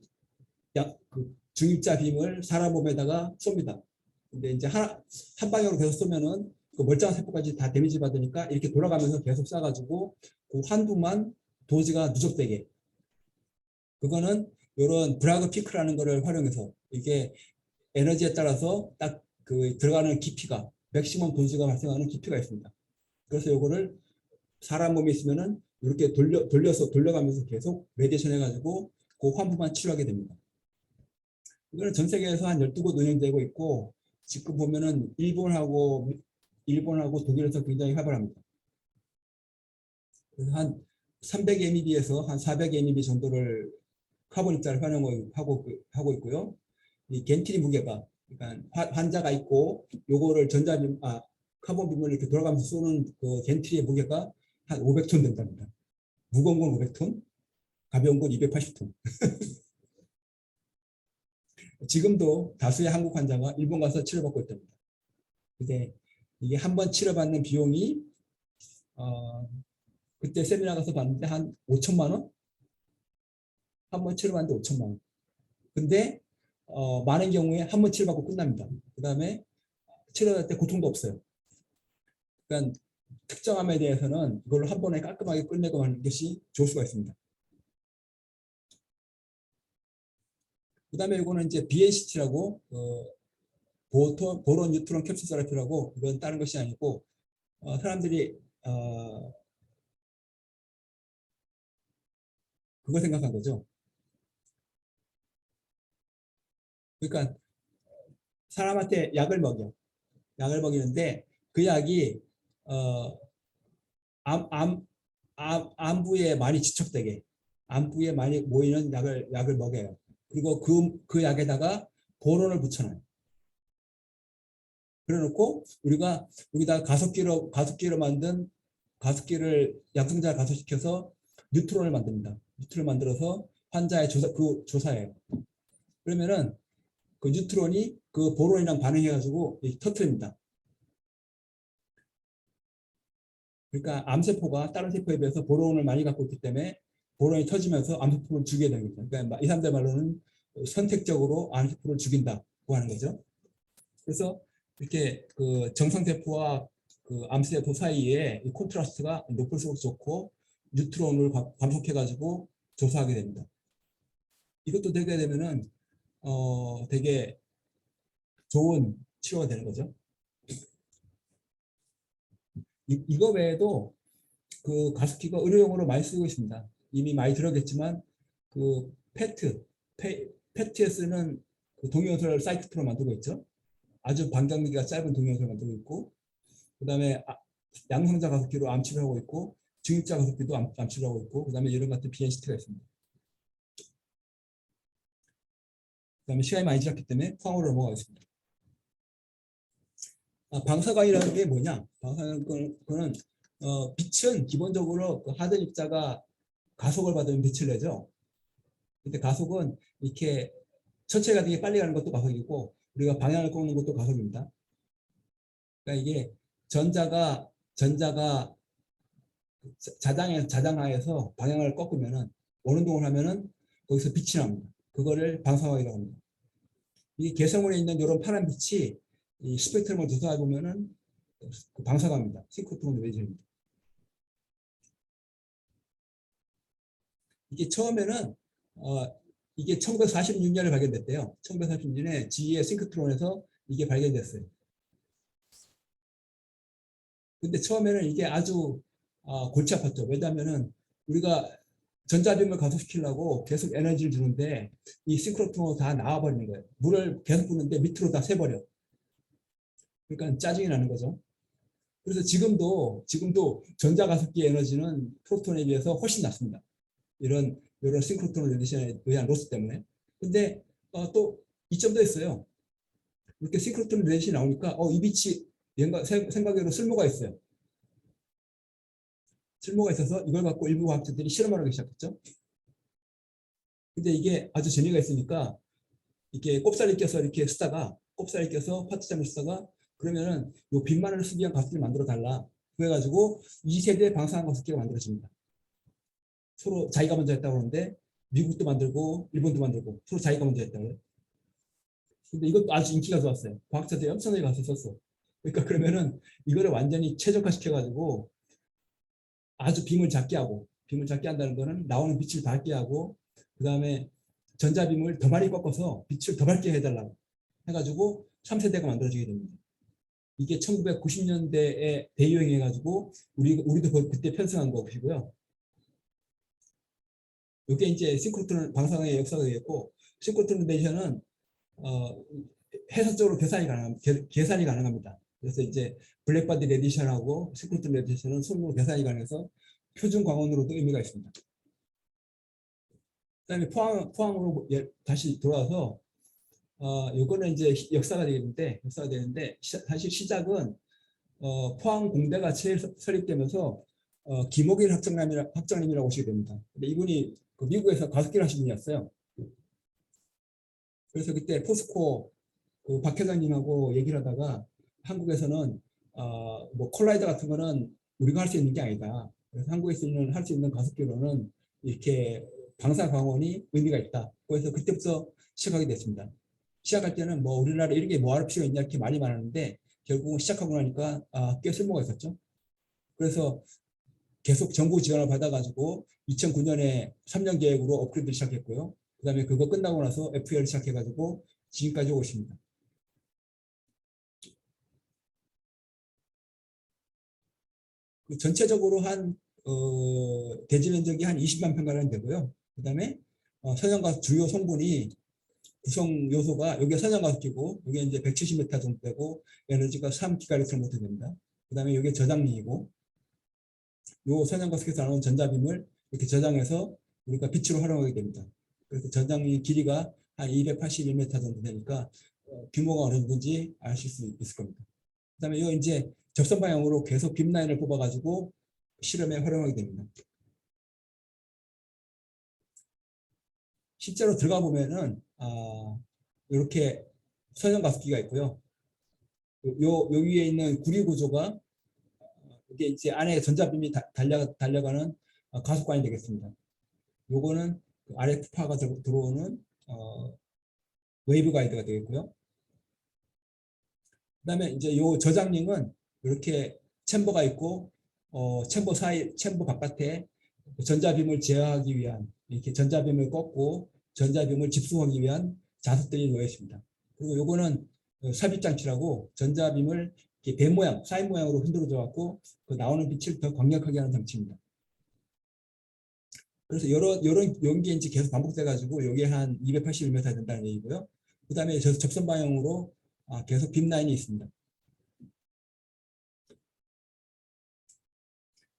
중입자 빔을 사람 몸에다가 쏩니다. 근데 이제 한 방향으로 계속 쏘면은 그 멀쩡한 세포까지 다 데미지 받으니까 이렇게 돌아가면서 계속 쏴가지고 그 환부만 도즈가 누적되게. 그거는 이런 브라그 피크라는 거를 활용해서 이게 에너지에 따라서 딱 그 들어가는 깊이가 맥시멈 도즈가 발생하는 깊이가 있습니다. 그래서 이거를 사람 몸에 있으면은 이렇게 돌려가면서 계속 레디에이션 해가지고 그 환부만 치료하게 됩니다. 이거는 전 세계에서 한 12곳 운영되고 있고 지금 보면은 일본하고 독일에서 굉장히 활발합니다. 그래서 한 300 mB에서 한 400 mB 정도를 카본 입자를 활용하고 있고요. 이 겐트리 무게가 그러니까 환자가 있고 요거를 카본 빔을 이렇게 돌아가면서 쏘는 그 겐트리의 무게가 한 500톤 된답니다. 무거운 건 500톤, 가벼운 건 280톤. 지금도 다수의 한국 환자가 일본 가서 치료받고 있답니다. 근데 이게 한 번 치료받는 비용이 그때 세미나 가서 봤는데 한 5천만 원? 한 번 치료받는데 5천만 원. 근데 많은 경우에 한 번 치료받고 끝납니다. 그 다음에 치료할 때 고통도 없어요. 그러니까 특정암에 대해서는 이걸로 한 번에 깔끔하게 끝내고 하는 것이 좋을 수가 있습니다. 그 다음에 이거는 이제 BNCT라고 보론 뉴트론 캡슐 세라피라고 이건 다른 것이 아니고 사람들이 그걸 생각한 거죠. 그러니까 사람한테 약을 먹이는데 그 약이 암부에 많이 지척되게 암부에 많이 모이는 약을 먹여요. 그리고 그 약에다가 보론을 붙여놔요. 그래놓고 우리가 여기다 가습기로 만든 가습기를 약성자를 가속시켜서 뉴트론을 만듭니다. 뉴트론을 만들어서 환자의 조사해요. 그러면은 그 뉴트론이 그 보론이랑 반응해가지고 터트립니다. 그러니까 암세포가 다른 세포에 비해서 보론을 많이 갖고 있기 때문에 보론이 터지면서 암세포를 죽이게 되는 거죠. 그러니까 이 사람들 말로는 선택적으로 암세포를 죽인다고 하는 거죠. 그래서 이렇게 그 정상세포와 그 암세포 사이에 이 콘트라스트가 높을수록 좋고 뉴트론을 감속해가지고 조사하게 됩니다. 이것도 되게 되면은 되게 좋은 치료가 되는 거죠. 이거 외에도 그 가습기가 의료용으로 많이 쓰고 있습니다. 이미 많이 들었겠지만 그 페트에 쓰는 그 동위원소를 사이클트로 만들고 있죠. 아주 반경미가 짧은 동위원소를 만들고 있고 그 다음에 양성자 가습기로 암치를 하고 있고 중입자 가습기도 암치를 하고 있고 그 다음에 이런 같은 BNCT가 있습니다. 그 다음에 시간이 많이 지났기 때문에 포항으로 넘어가겠습니다. 방사광이라는 게 뭐냐? 방사광은 빛은 기본적으로 그 하드 입자가 가속을 받으면 빛을 내죠. 근데 가속은 이렇게 천천히 가는 게 빨리 가는 것도 가속이고 우리가 방향을 꺾는 것도 가속입니다. 그러니까 이게 전자가 자장하에서 방향을 꺾으면은 원운동을 하면은 거기서 빛이 납니다. 그거를 방사광이라고 합니다. 이 개성원에 있는 이런 파란 빛이 이 스펙트럼을 조사해 보면은 그 방사광입니다. 싱크로트론 레이저입니다. 이게 처음에는 이게 1946년에 발견됐대요. 1946년에 GE의 싱크트론에서 이게 발견됐어요. 근데 처음에는 이게 아주 골치 아팠죠. 왜냐하면은 우리가 전자빔을 가속시키려고 계속 에너지를 주는데 이 싱크로트론으로 다 나와버리는 거예요. 물을 계속 부는데 밑으로 다 새버려. 그러니까 짜증이 나는 거죠. 그래서 지금도 전자가속기 에너지는 프로톤에 비해서 훨씬 낮습니다. 이런 싱크로트론 레디션에 의한 로스 때문에. 근데 또 이점도 있어요. 이렇게 싱크로트론 레디션이 나오니까 이 빛이 생각외로 쓸모가 있어요. 쓸모가 있어서 이걸 갖고 일부 과학자들이 실험을 하기 시작했죠. 근데 이게 아주 재미가 있으니까 이렇게 꼽사리 껴서 이렇게 쓰다가 꼽사리 껴서 파트장을 쓰다가 그러면은 요 빈만을 쓰기 위한 가스를 만들어 달라. 그래가지고 2세대 방사능 가스기가 만들어집니다. 서로 자기가 먼저 했다고 하는데 미국도 만들고 일본도 만들고 서로 자기가 먼저 했다고요. 근데 이것도 아주 인기가 좋았어요. 과학자들이 엄청나게 가서 썼어. 그러니까 그러면은 이거를 완전히 최적화 시켜가지고 아주 빔을 작게 하고 빔을 작게 한다는 거는 나오는 빛을 밝게 하고 그 다음에 전자빔을 더 많이 꺾어서 빛을 더 밝게 해달라고 해가지고 3세대가 만들어지게 됩니다. 이게 1990년대에 대유행해가지고 우리도 그때 편성한 것이고요. 이게 이제 싱크로트론 방사능의 역사가 되겠고 싱크로트론 레디에이션은 해석적으로 계산이 가능합니다. 그래서 이제 블랙바디 레디에이션하고 싱크로트론 레디에이션은 손으로 계산이 가능해서 표준 광원으로도 의미가 있습니다. 그다음에 포항으로 다시 돌아와서 요거는 이제 역사가 되는데 사실 시작은 포항 공대가 설립되면서 김옥일 학장님이라고 오시게 됩니다. 근데 이분이 그 미국에서 가습기를 하신 분이었어요. 그래서 그때 포스코 그박 회장님하고 얘기를 하다가 한국에서는 뭐 콜라이더 같은 거는 우리가 할 수 있는 게 아니다. 그래서 한국에서 할 수 있는 가습기로는 이렇게 방사 광원이 의미가 있다. 그래서 그때부터 시작하게 됐습니다. 시작할 때는 뭐 우리나라에 이렇게 뭐할 필요가 있냐 이렇게 많이 말하는데 결국은 시작하고 나니까 꽤 쓸모가 있었죠. 그래서 계속 정부 지원을 받아가지고 2009년에 3년 계획으로 업그레이드 시작했고요. 그 다음에 그거 끝나고 나서 FER 시작해가지고 지금까지 오고 있습니다. 그 전체적으로 한 대지 면적이 한 20만 평가량 되고요. 그 다음에 선형가스 주요 성분이 구성 요소가 여기가 선형가스기고 여기 이제 170m 정도 되고 에너지가 3기가리터 정도 됩니다. 그 다음에 여기 저장링이고 요 선형가스에서 나오는 전자빔을 이렇게 저장해서 우리가 빛으로 활용하게 됩니다. 그래서 저장링 길이가 한 281m 정도 되니까 규모가 어느 정도인지 아실 수 있을 겁니다. 그다음에 이 이제 접선 방향으로 계속 빔 라인을 뽑아가지고 실험에 활용하게 됩니다. 실제로 들어가 보면은 이렇게 선형 가습기가 있고요. 요 위에 있는 구리 구조가 이게 이제 안에 전자빔이 달려가는 가속관이 되겠습니다. 요거는 그 RF파가 들어오는 웨이브 가이드가 되겠고요. 그다음에 이제 요 저장링은 이렇게 챔버가 있고 챔버 바깥에 전자빔을 제어하기 위한 이렇게 전자빔을 꺾고 전자빔을 집중하기 위한 자석들이 놓여 있습니다. 그리고 요거는 삽입 장치라고 전자빔을 이렇게 배 모양, 사인 모양으로 흔들어줘 갖고 그 나오는 빛을 더 강력하게 하는 장치입니다. 그래서 이런 게 이제 계속 반복돼 가지고 여기에 한 281m 된다는 얘기고요. 그다음에 접선 방향으로 계속 빔 라인이 있습니다.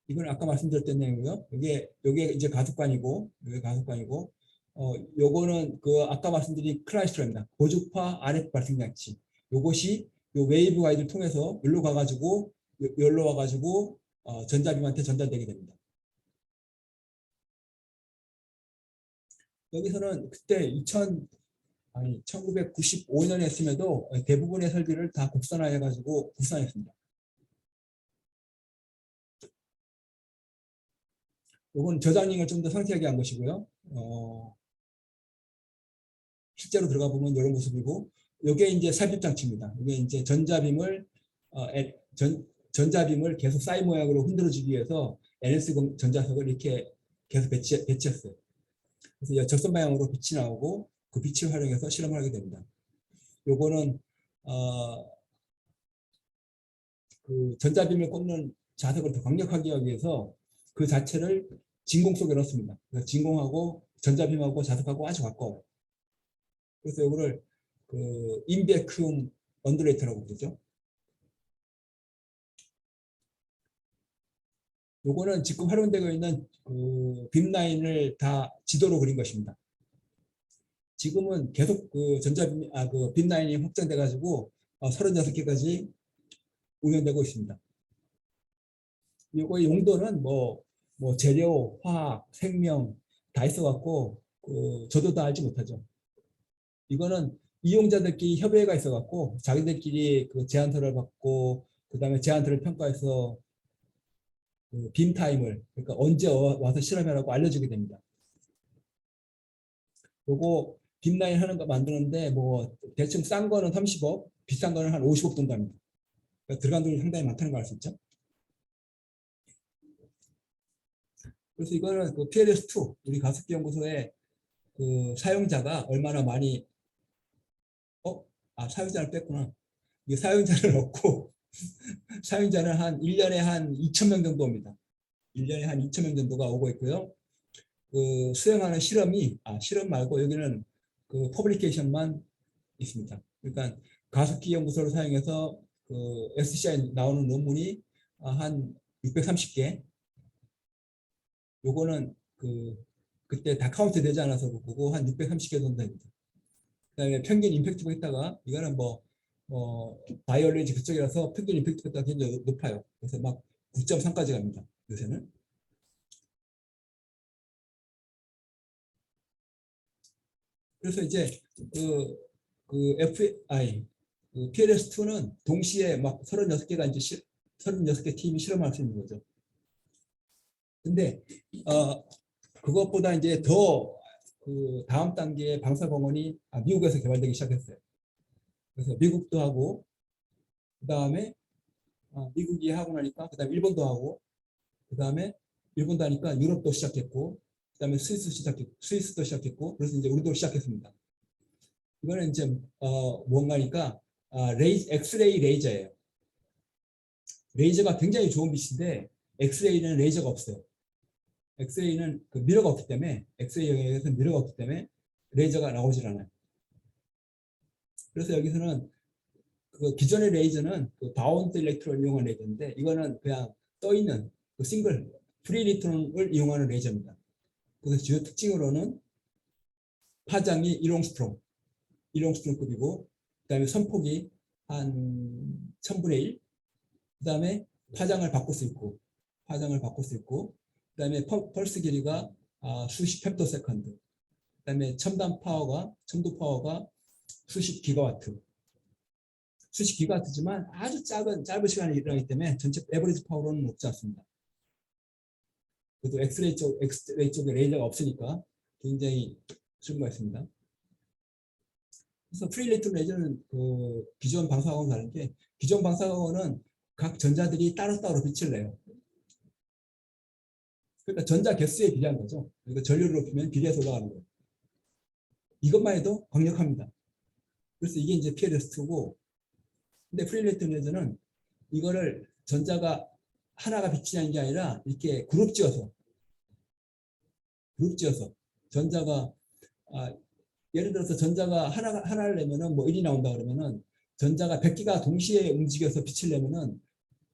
이건 아까 말씀드렸던 내용이고요. 여기 이제 가속관이고, 여기 가속관이고, 요거는 그 아까 말씀드린 클라이스트로입니다. 고주파 RF 발생 장치. 요것이 요 웨이브 가이드를 통해서 여기로 가가지고, 여기로 와가지고 전자빔한테 전달되게 됩니다. 여기서는 그때 1995년에 했음에도 대부분의 설비를 다 국산화해가지고 국산했습니다. 이건 저장링을 좀 더 상세하게 한 것이고요. 실제로 들어가 보면 이런 모습이고, 이게 이제 삽입 장치입니다. 이게 이제 전자빔을 계속 사인 모양으로 흔들어주기 위해서 NS 전자석을 이렇게 계속 배치했어요. 그래서 적선 방향으로 빛이 나오고 그 빛을 활용해서 실험을 하게 됩니다. 요거는 그 전자빔을 꽂는 자석을 더 강력하게 하기 위해서 그 자체를 진공 속에 넣습니다. 그래서 진공하고 전자빔하고 자석하고 아주 가까워요. 그래서 이거를 그 인베큐움 언더레이터라고 부르죠. 요거는 지금 활용되고 있는 그 빔 라인을 다 지도로 그린 것입니다. 지금은 계속 그 빔 라인이 확장돼 가지고 36개까지 운영되고 있습니다. 이거의 용도는 뭐 재료, 화학, 생명 다 있어갖고 저도 다 알지 못하죠. 이거는 이용자들끼리 협의회가 있어갖고 자기들끼리 그 제안서를 받고 그다음에 제안서를 평가해서 그 빔 타임을 그러니까 언제 와서 실험하라고 알려주게 됩니다. 요거 빔라인 하는 거 만드는데 뭐 대충 싼 거는 30억, 비싼 거는 한 50억 정도 합니다. 그러니까 들어간 돈이 상당히 많다는 걸 알 수 있죠. 그래서 이거는 그 PLS2 우리 가습기 연구소의 그 사용자가 얼마나 많이 사용자를 뺐구나. 이게 사용자를 얻고 사용자는 한 1년에 한 2,000명 정도 옵니다. 1년에 한 2,000명 정도가 오고 있고요. 그 수행하는 실험 말고 여기는 그 퍼블리케이션만 있습니다. 그러니까 가습기 연구소를 사용해서 그 SCI 나오는 논문이 한 630개. 요거는 그때 다 카운트 되지 않아서 그거고 한 630개 정도 됩니다. 그다음에 평균 임팩트가 있다가 이거는 바이올로지 그쪽이라서 평균 임팩트가 굉장히 높아요. 그래서 막 9.3까지 갑니다. 요새는. 그래서 이제 그 PLS2는 동시에 막 36개가 이제 36개 팀이 실험할 수 있는 거죠. 근데 그것보다 이제 더 그 다음 단계의 방사공원이 미국에서 개발되기 시작했어요. 그래서 미국도 하고 그다음에 미국이 하고 나니까 그다음에 일본도 하고 그다음에 일본도 하니까 유럽도 시작했고 그다음에 스위스도 시작했고 그래서 이제 우리도 시작했습니다. 이거는 이제 뭔가니까 엑스레이 레이저예요. 레이저가 굉장히 좋은 빛인데 엑스레이는 레이저가 없어요. 엑스레이는 그 미러가 없기 때문에 엑스레이 영역에서 미러가 없기 때문에 레이저가 나오질 않아요. 그래서 여기서는 그 기존의 레이저는 그 바운드 일렉트론을 이용한 레이저인데 이거는 그냥 떠 있는 그 싱글 프리 일렉트론을 이용하는 레이저입니다. 그래서 주요 특징으로는 파장이 1옹스트롬급이고 그다음에 선폭이 한 1000분의 1. 그다음에 파장을 바꿀 수 있고 그다음에 펄스 길이가 수십 헵토세컨드. 그다음에 첨도 파워가 수십 기가와트지만 아주 짧은 시간에 일어나기 때문에 전체 에버리지 파워로는 높지 않습니다. 그래도 엑스레이 쪽에 레이저가 없으니까 굉장히 쓸모가 있습니다. 그래서 프리일렉트론 레이저는 그 기존 방사광하고는 다른 게 기존 방사광은 각 전자들이 따로따로 빛을 내요. 그러니까 전자 개수에 비례한 거죠. 그러니까 전류를 높이면 비례해서 올라가는 거예요. 이것만 해도 강력합니다. 그래서 이게 이제 PLS2고 근데 프리일렉트론 레이저는 이거를 전자가 하나가 비치는 게 아니라 이렇게 그룹 지어서 전자가 예를 들어서 전자가 하나를 내면은 뭐 1이 나온다 그러면은 전자가 100개가 동시에 움직여서 빛을 내면은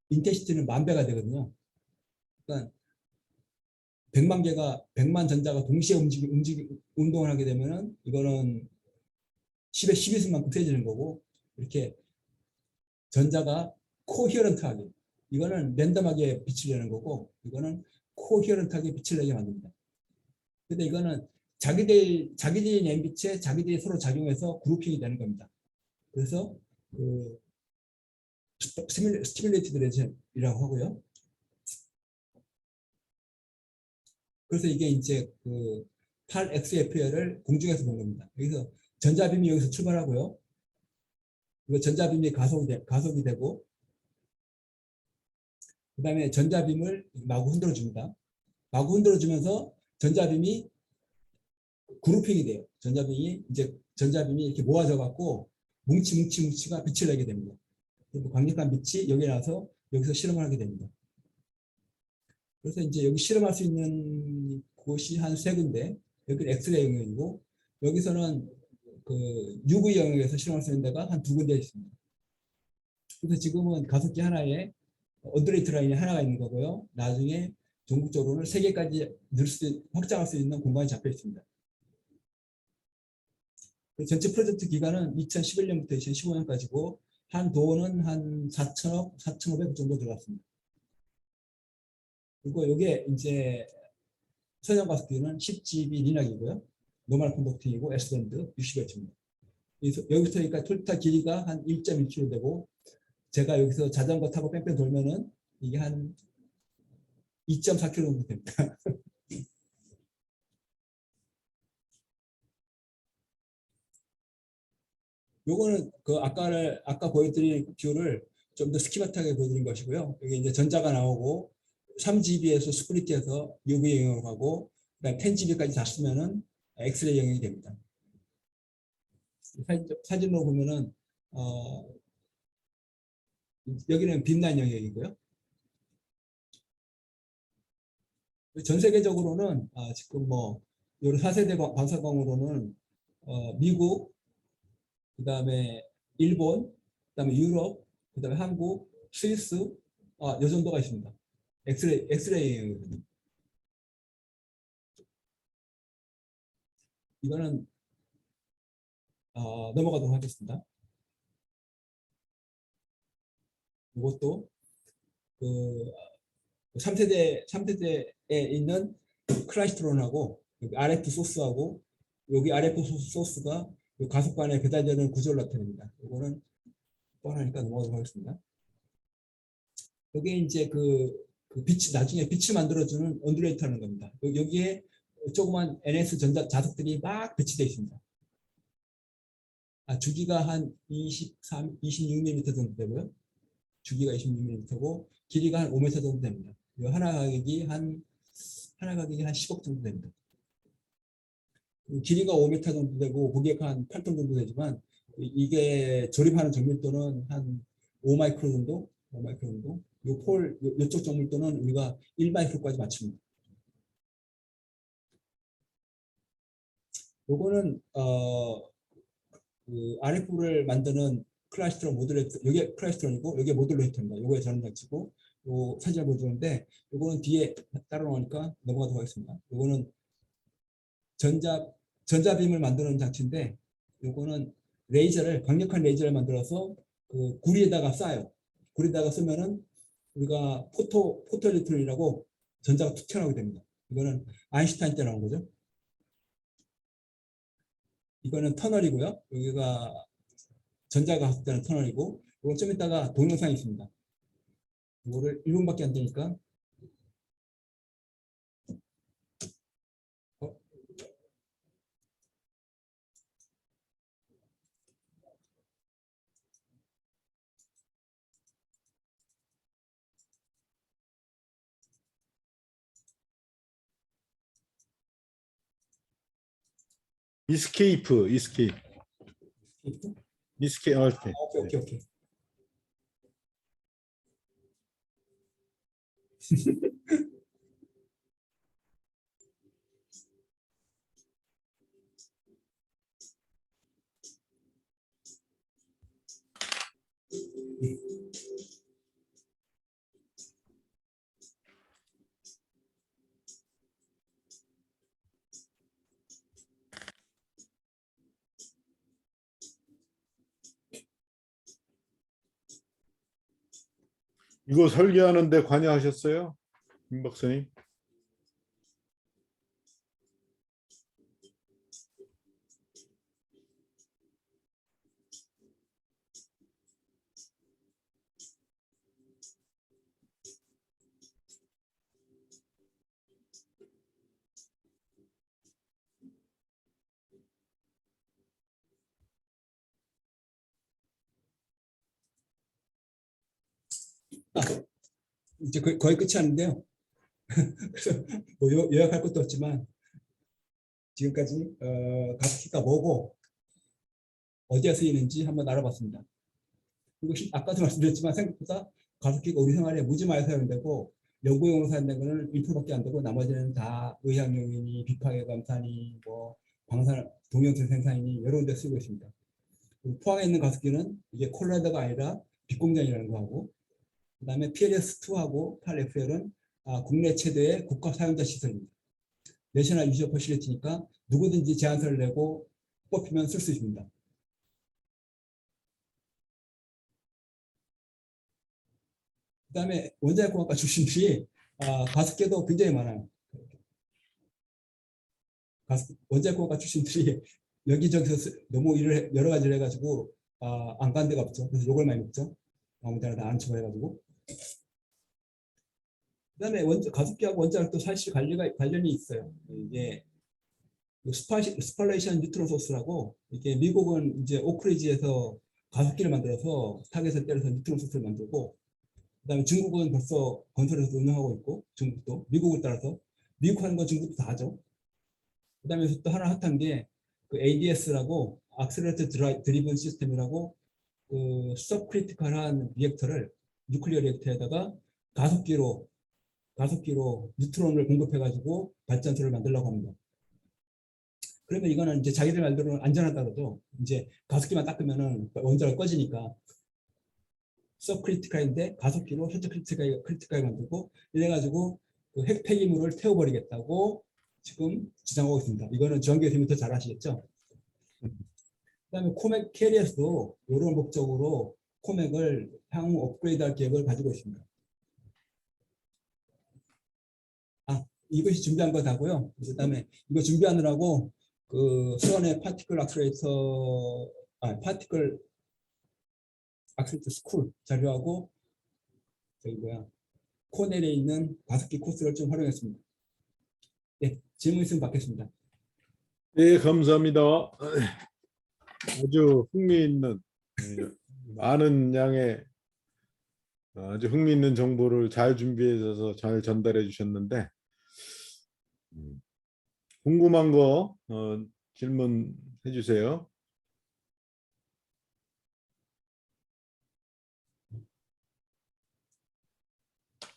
인텐시티는 10,000배가 되거든요. 그러니까 100만 전자가 동시에 운동을 하게 되면은 이거는 10의 12승만큼 세지는 거고 이렇게 전자가 코히어런트하게 이거는 랜덤하게 빛을 내는 거고 이거는 코히어런트하게 빛을 내게 만듭니다. 근데 이거는 자기들이 낸 빛에 자기들이 서로 작용해서 그룹핑이 되는 겁니다. 그래서 그 스티뮬레이티드 레이저라고 하고요. 그래서 이게 이제 그 8XFL을 공중에서 본 겁니다. 여기서 전자빔이 여기서 출발하고요. 이거 전자빔이 가속이 되고 그 다음에 전자빔을 마구 흔들어줍니다. 마구 흔들어주면서 전자빔이 그룹핑이 돼요. 전자빔이 이렇게 모아져 갖고 뭉치가 빛을 내게 됩니다. 그리고 강력한 빛이 여기 나서 여기서 실험을 하게 됩니다. 그래서 이제 여기 실험할 수 있는 곳이 한 3군데. 여기는 엑스레이 영역이고 여기서는 그 UV 영역에서 실험할 수 있는 데가 한 2군데 있습니다. 그래서 지금은 가습기 하나에 언더레이트 라인이 하나가 있는 거고요. 나중에 전국적으로는 3개까지 확장할 수 있는 공간이 잡혀 있습니다. 전체 프로젝트 기간은 2011년부터 2015년까지고 한 돈은 한 4천억, 4,500억 정도 들어갔습니다. 그리고 이게 이제 소형 가속기는 10GB 리낙이고요. 노멀 컨덕팅이고 S밴드 60H입니다. 여기부터 그러니까 톨타 길이가 한 1.1km 되고 제가 여기서 자전거 타고 뺑뺑 돌면은 이게 한 2.4km 정도 됩니다. 요거는 그 아까 보여드린 뷰를 좀 더 스키마트하게 보여드린 것이고요. 여기 이제 전자가 나오고 3GB에서 스플릿해서 UV 영역으로 가고 그다음 10GB까지 다 쓰면은 엑스레이 영역이 됩니다. 사진으로 보면은 여기는 빛난 영역이고요. 전 세계적으로는 지금 뭐 여러 4세대 방사광으로는 미국, 그다음에 일본, 그다음에 유럽, 그다음에 한국, 스위스, 요 정도가 있습니다. 엑스레이 이거는 넘어가도록 하겠습니다. 이것도 그 3세대에 있는 클라이스트론하고 RF 소스하고 여기 RF 소스가 가속관에 배달되는 구조를 나타냅니다. 이거는 뻔하니까 넘어가도록 하겠습니다. 여기 이제 빛이 나중에 빛이 만들어주는 언듈레이터 하는 겁니다. 여기에 조그만 NS 전자 자석들이 막 배치되어 있습니다. 주기가 한 26mm 정도 되고요. 주기가 26mm고 길이가 한 5m 정도 됩니다. 하나 가격이 한 10억 정도 됩니다. 길이가 5m 정도 되고 고객가 한 8톤 정도 되지만 이게 조립하는 정밀도는 한 5마이크론 정도, 5마이크론 정도. 이쪽 정밀도는 우리가 1마이크론까지 맞춥니다. 요거는 RF를 만드는 클라이스트론 모듈레이터, 이게 클라이스트론이고 이게 모듈레이터입니다. 요거의 전원장치고 요 사진을 보여주는데 요거는 뒤에 따로 나오니까 넘어가도록 하겠습니다. 요거는 전자빔을 만드는 장치인데 요거는 강력한 레이저를 만들어서 그 구리에다가 쏴요. 구리에다가 쓰면은 우리가 포토일렉트론이라고 전자가 툭 튀어나오게 됩니다. 이거는 아인슈타인 때 나온 거죠. 이거는 터널이고요. 여기가 전자가 가속되는 터널이고 이건 좀 이따가 동영상이 있습니다. 이거를 1분밖에 안 되니까 이스케이프. 이렇게. 이렇게. 오케이. 이거 설계하는데 관여하셨어요? 김 박사님? 이제 거의 끝이 아닌데요. 그래서 뭐 요약할 것도 없지만 지금까지 가습기가 뭐고 어디에 쓰이는지 한번 알아봤습니다. 그리고 아까도 말씀드렸지만 생각보다 가습기가 우리 생활에 무지 많이 사용되고 연구용으로 사용된 거는 1%밖에 안 되고 나머지는 다 의학용이니 비파계 감산이 뭐 방산 동영상 생산이니 여러 군데 쓰고 있습니다. 포항에 있는 가습기는 이게 콜로라도가 아니라 빛공장이라는 거하고 그다음에 PLS2하고 8FL은 국내 최대의 국가 사용자 시설입니다. 내셔널 유저 퍼실리티니까 누구든지 제안서를 내고 뽑히면 쓸 수 있습니다. 그다음에 원자력공학과 출신들이 가습기도 굉장히 많아요. 원자력공학과 출신들이 여기저기서 너무 여러 가지를 해가지고 안 간 데가 없죠. 그래서 욕을 많이 먹죠. 아무 데나 다 안 치고 해가지고. 그다음에 가습기하고 원자력도 사실 관련이 있어요. 이게 스팔레이션 뉴트론 소스라고, 이게 미국은 이제 오크리지에서 가습기를 만들어서 타겟에 때려서 뉴트론 소스를 만들고, 그다음에 중국은 벌써 건설에서 운영하고 있고, 중국도 미국을 따라서 미국 하는 건 중국도 다 하죠. 그다음에 또 하나 핫한 게 그 ADS라고 악셀레이터 드리븐 시스템이라고, 그 서브크리티컬한 리액터를 뉴클리어 리액터에다가 가속기로 뉴트론을 공급해가지고 발전소를 만들려고 합니다. 그러면 이거는 이제 자기들 말대로는 안전하다 그러죠. 이제 가습기만 닦으면은 원자가 꺼지니까 서브크리티컬인데 가속기로 현재 크리티컬하게 만들고, 이래가지고 그 핵 폐기물을 태워버리겠다고 지금 주장하고 있습니다. 이거는 주한 교수님이 더 잘 아시겠죠. 그다음에 코맥 캐리어스도 이런 목적으로 코맥을 향후 업그레이드할 계획을 가지고 있습니다. 이것이 준비한 거 다고요. 그다음에 이거 준비하느라고 그 수원의 파티클 악셀레이터 스쿨 자료하고 저기 코넬에 있는 가습기 코스를 좀 활용했습니다. 네, 질문 있으면 받겠습니다. 네, 감사합니다. 아주 흥미있는 많은 양의 아주 흥미있는 정보를 잘 준비해 줘서 잘 전달해 주셨는데, 궁금한 거 질문해 주세요.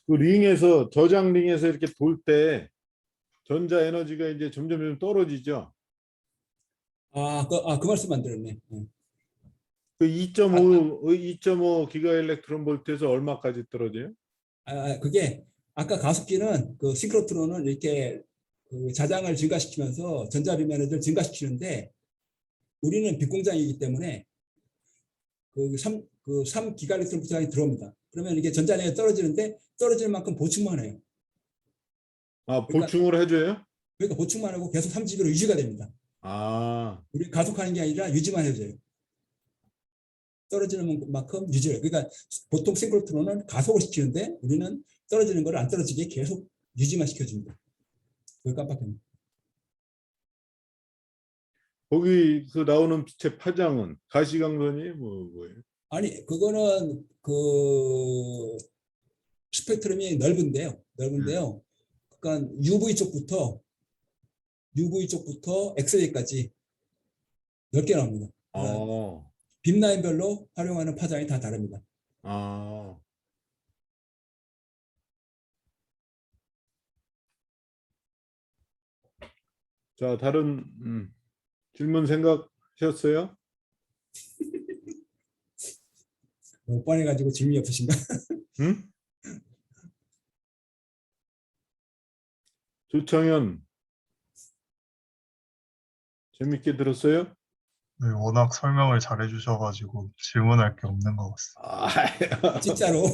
그 링에서 저장 링에서 이렇게 돌 때 전자 에너지가 이제 점점 떨어지죠. 그 말씀 안 들었네. 그 2.5 기가 일렉트론 볼트에서 얼마까지 떨어져요? 그게 아까 가습기는 그 싱크로트론은 이렇게 그 자장을 증가시키면서 전자비면 에너지를 증가시키는데, 우리는 빛공장이기 때문에 그 3기가리터 부장이 들어옵니다. 그러면 이게 전자량이 떨어지는데 떨어지는 만큼 보충만 해요. 보충을 해줘요? 그러니까 보충만 하고 계속 3GB로 유지가 됩니다. 우리 가속하는 게 아니라 유지만 해줘요. 떨어지는 만큼 유지를. 그러니까 보통 싱크로트론은 가속을 시키는데 우리는 떨어지는 걸 안 떨어지게 계속 유지만 시켜줍니다. 그걸 깜빡했네. 거기서 나오는 빛의 파장은 가시광선이 뭐예요? 아니, 그거는 그 스펙트럼이 넓은데요. 그러니까 UV 쪽부터 엑스레이까지 넓게 나옵니다. 그러니까 빔라인별로 활용하는 파장이 다 다릅니다. 자, 다른 질문 생각하셨어요? 뻔해가지고 질문이 없으신가? 응? 조창현, 재밌게 들었어요? 네, 워낙 설명을 잘 해주셔가지고 질문할 게 없는 것 같습니다. 진짜로.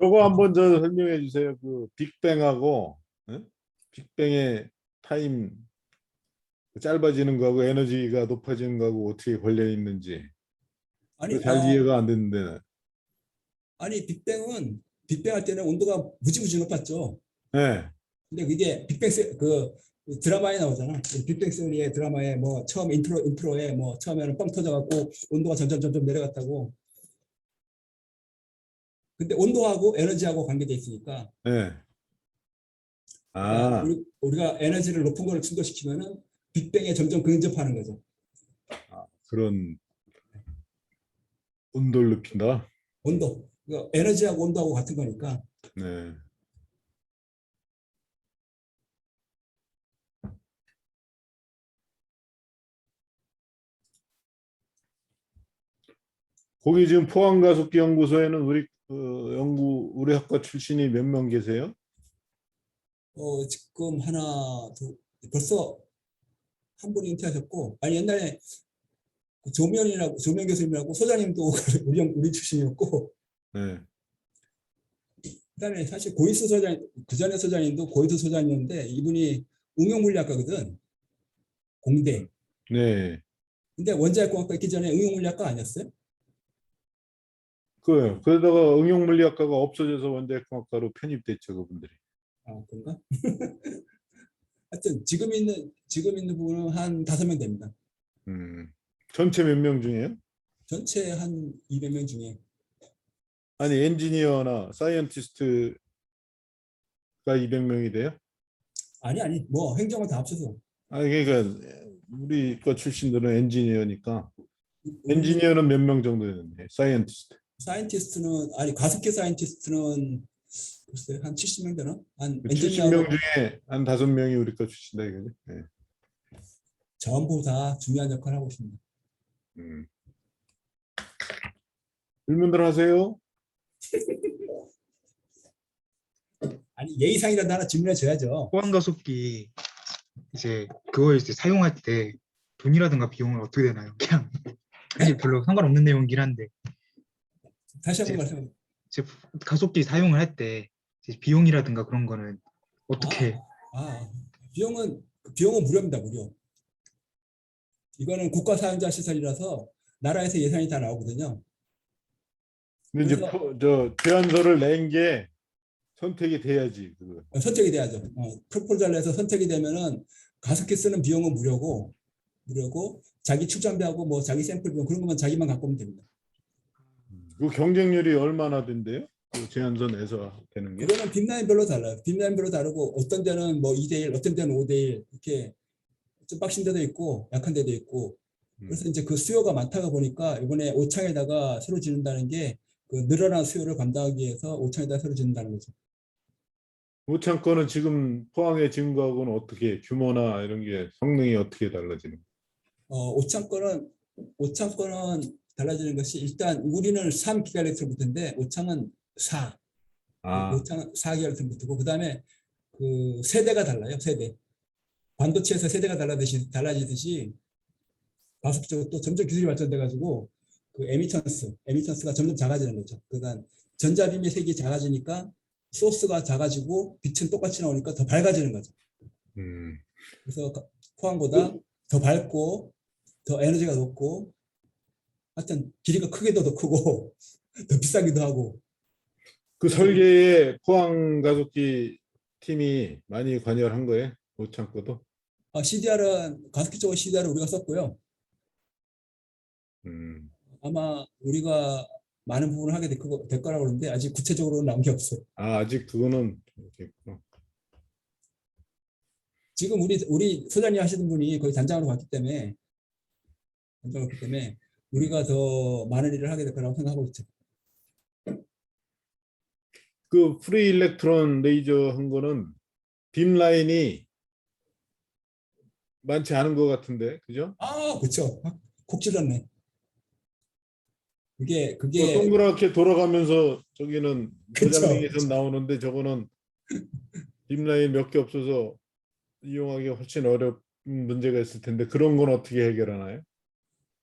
저거 한번 저 설명해 주세요. 그 빅뱅하고 빅뱅의 타임 짧아지는 거하고 에너지가 높아지는 거하고 어떻게 관련이 있는지 잘 이해가 안 됐는데. 아니, 빅뱅 할 때는 온도가 무지무지 높았죠. 네. 근데 그게 그 드라마에 나오잖아. 빅뱅 스리의 드라마에 뭐 처음 인트로에 뭐 처음에는 빵 터져갖고 온도가 점점 내려갔다고. 근데 온도하고 에너지하고 관계돼 있으니까. 네. 그러니까 우리가 에너지를 높은 거를 충족시키면은 빅뱅에 점점 근접하는 거죠. 그런 온도를 높인다. 온도. 그러니까 에너지하고 온도하고 같은 거니까. 네. 거기 지금 포항가속기 연구소에는 우리 학과 출신이 몇 명 계세요? 지금 벌써 한 분이 은퇴하셨고, 아니 옛날에 조명 교수님이라고 소장님도 우리 출신이었고, 네. 그다음에 사실 고인수 소장 그 전에 소장님도 고인수 소장님인데 이분이 응용물리학과거든. 공대. 네. 근데 원자력공학과 있기 전에 응용물리학과 아니었어요? 그러다가 응용물리학과가 없어져서 원자력공학과로 편입됐죠, 그분들이. 아, 그런가? 하여튼 지금 있는 부분은 한 5명 됩니다. 전체 몇 명 중에요? 전체 한 200명 중에. 아니, 엔지니어나 사이언티스트가 200명이 돼요? 아니 뭐 행정을 다 합쳐서. 아니, 그러니까 우리 거 출신들은 엔지니어니까 우리 엔지니어는 몇 명 정도 되는데 사이언티스트. 사이언티스트는 아니 가습기 사이언티스트는 글쎄 한 70명 되나? 한 70명 엔지니어하고 중에 한 5명이 우리 거 출신다 이거죠. 네. 전부 다 중요한 역할을 하고 있습니다. 음. 질문들 하세요. 아니 예의상이라도 하나 질문해 줘야죠. 호환 가속기 이제 그걸 이제 사용할 때 돈이라든가 비용은 어떻게 되나요? 그냥 사실 별로 상관없는 내용이긴 한데 다시 한번 이제 말씀. 이제 가속기 사용을 할 때 비용이라든가 그런 거는 어떻게 비용은 무료입니다. 무료. 이거는 국가 사용자 시설이라서 나라에서 예산이 다 나오거든요. 근데 이제 그래서 저 제안서를 낸 게 선택이 돼야지 그거. 선택이 돼야죠. 프로포즈를 해서 선택이 되면은 가습기 쓰는 비용은 무료고 자기 출장비하고 뭐 자기 샘플 비용 그런 것만 자기만 갖고 오면 됩니다. 그 경쟁률이 얼마나 된대요? 그 제안서 내서 되는 게? 그거는 빈라인별로 달라요. 빈라인별로 다르고 어떤 데는 뭐 2대1, 어떤 데는 5대1 이렇게 좀 빡신 데도 있고 약한 데도 있고 그래서 이제 그 수요가 많다가 보니까 이번에 오창에다가 새로 짓는다는 게 그 늘어난 수요를 감당하기 위해서 오창에다가 새로 짓는다는 거죠. 오창권은 지금 포항에 지은 거하고는 어떻게 규모나 이런 게 성능이 어떻게 달라지는 거예요? 오창권은 달라지는 것이 일단 우리는 3기가瓦트부터인데 오창은 4. 아, 오창은 4기가와트부터고 그다음에 그 세대가 달라요. 세대. 반도체에서 세대가 달라지듯이 가속기 쪽도 또 점점 기술이 발전돼 가지고 그 에미턴스가 점점 작아지는 거죠. 그러니까 전자빔의 색이 작아지니까 소스가 작아지고 빛은 똑같이 나오니까 더 밝아지는 거죠. 음. 그래서 포항보다 더 밝고 더 에너지가 높고 하여튼 길이가 크기도 더 크고 더 비싸기도 하고 그 설계에 포항 가속기 팀이 많이 관여를 한 거예요? 오창고도? CDR은 가습기 쪽은 CDR을 우리가 썼고요. 음. 아마 우리가 많은 부분을 하게 될 거라고 그러는데 아직 구체적으로는 나온 게 없어요. 아, 아직 그거는 모르겠구나. 지금 우리 소장님 하시는 분이 거의 단장으로 갔기 때문에 우리가 더 많은 일을 하게 될 거라고 생각하고 있죠. 그 프리 일렉트론 레이저 한 거는 빔 라인이 많지 않은 것 같은데, 그죠? 그렇죠. 콕 찔렀네. 그게 동그랗게 돌아가면서 저기는 그쵸. 저장링에서 나오는데 저거는 빔 라인 몇 개 없어서 이용하기 훨씬 어려운 문제가 있을 텐데 그런 건 어떻게 해결하나요?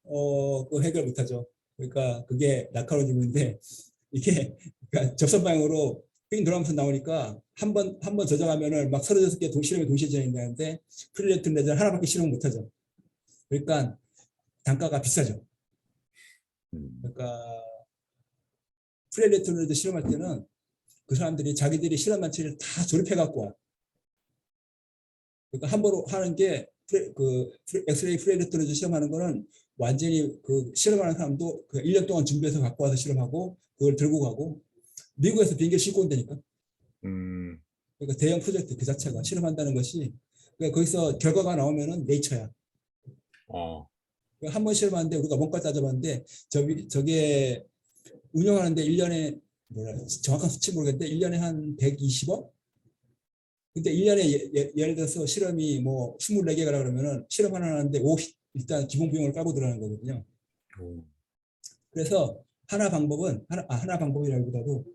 그거 해결 못하죠. 그러니까 그게 날카로운 이게 그러니까 접선 방향으로 삥 돌아가면서 나오니까 한 번 저장하면은 막 36개 실험이 동시에 진행되는데 프리레트 레저 하나밖에 실험 못하죠. 그러니까 단가가 비싸죠. 그러니까 프리레트 레저 실험할 때는 그 사람들이 자기들이 실험 만치를 다 조립해 갖고 와. 그러니까 함부로 하는 게 엑스레이 프리레트 레저 실험하는 거는 완전히 그 실험하는 사람도 그 1년 동안 준비해서 갖고 와서 실험하고 그걸 들고 가고 미국에서 비행기 싣고 온다니까. 음, 그러니까 대형 프로젝트 그 자체가 실험한다는 것이 그러니까 거기서 결과가 나오면은 네이처야. 어, 한 번 실험하는데 우리가 원가 따져봤는데 저게 운영하는데 1년에 정확한 수치 모르겠는데 1년에 한 120억? 근데 1년에 예를 들어서 실험이 뭐 24개가 그러면은 실험 하나 하는데 일단 기본 비용을 까고 들어가는 거거든요. 그래서 하나 방법이라기보다도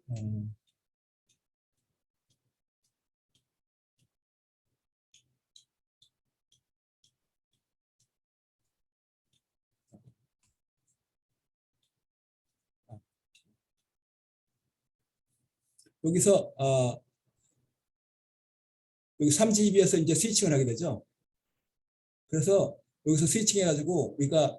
여기서 여기 3GB에서 이제 스위칭을 하게 되죠. 그래서 여기서 스위칭 해가지고 우리가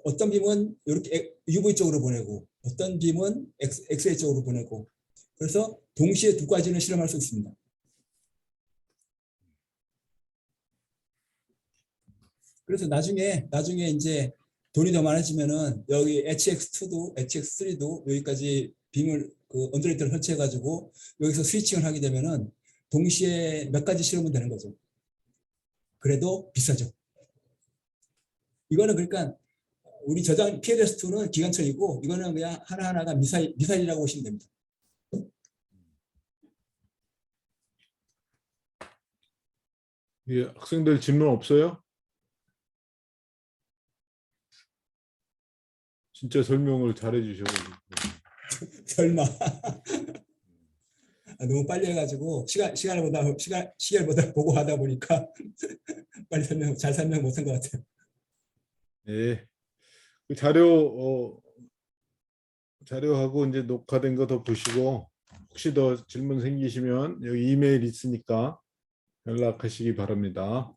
어떤 빔은 이렇게 UV 쪽으로 보내고 어떤 빔은 X-ray 쪽으로 보내고 그래서 동시에 두 가지는 실험할 수 있습니다. 그래서 나중에 이제 돈이 더 많아지면은 여기 HX2도 HX3도 여기까지 빔을 그 언더레이터를 설치해가지고 여기서 스위칭을 하게 되면은 동시에 몇 가지 실험은 되는 거죠. 그래도 비싸죠. 이거는 그러니까 우리 저장 PLS2는 기관총이고 이거는 그냥 하나하나가 미사일이라고 보시면 됩니다. 예, 학생들 질문 없어요? 진짜 설명을 잘해 주셔가지고. 설마. 너무 빨리 해가지고 시간을 보고 하다 보니까 빨리 잘 설명 못한 것 같아요. 예. 그 자료하고 이제 녹화된 거 더 보시고 혹시 더 질문 생기시면 여기 이메일 있으니까 연락하시기 바랍니다.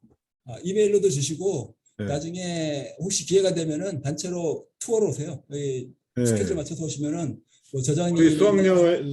이메일로도 주시고 네. 나중에 혹시 기회가 되면은 단체로 투어로 오세요. 여기 네. 스케줄 맞춰서 오시면은 뭐 저장이 우리 수학여행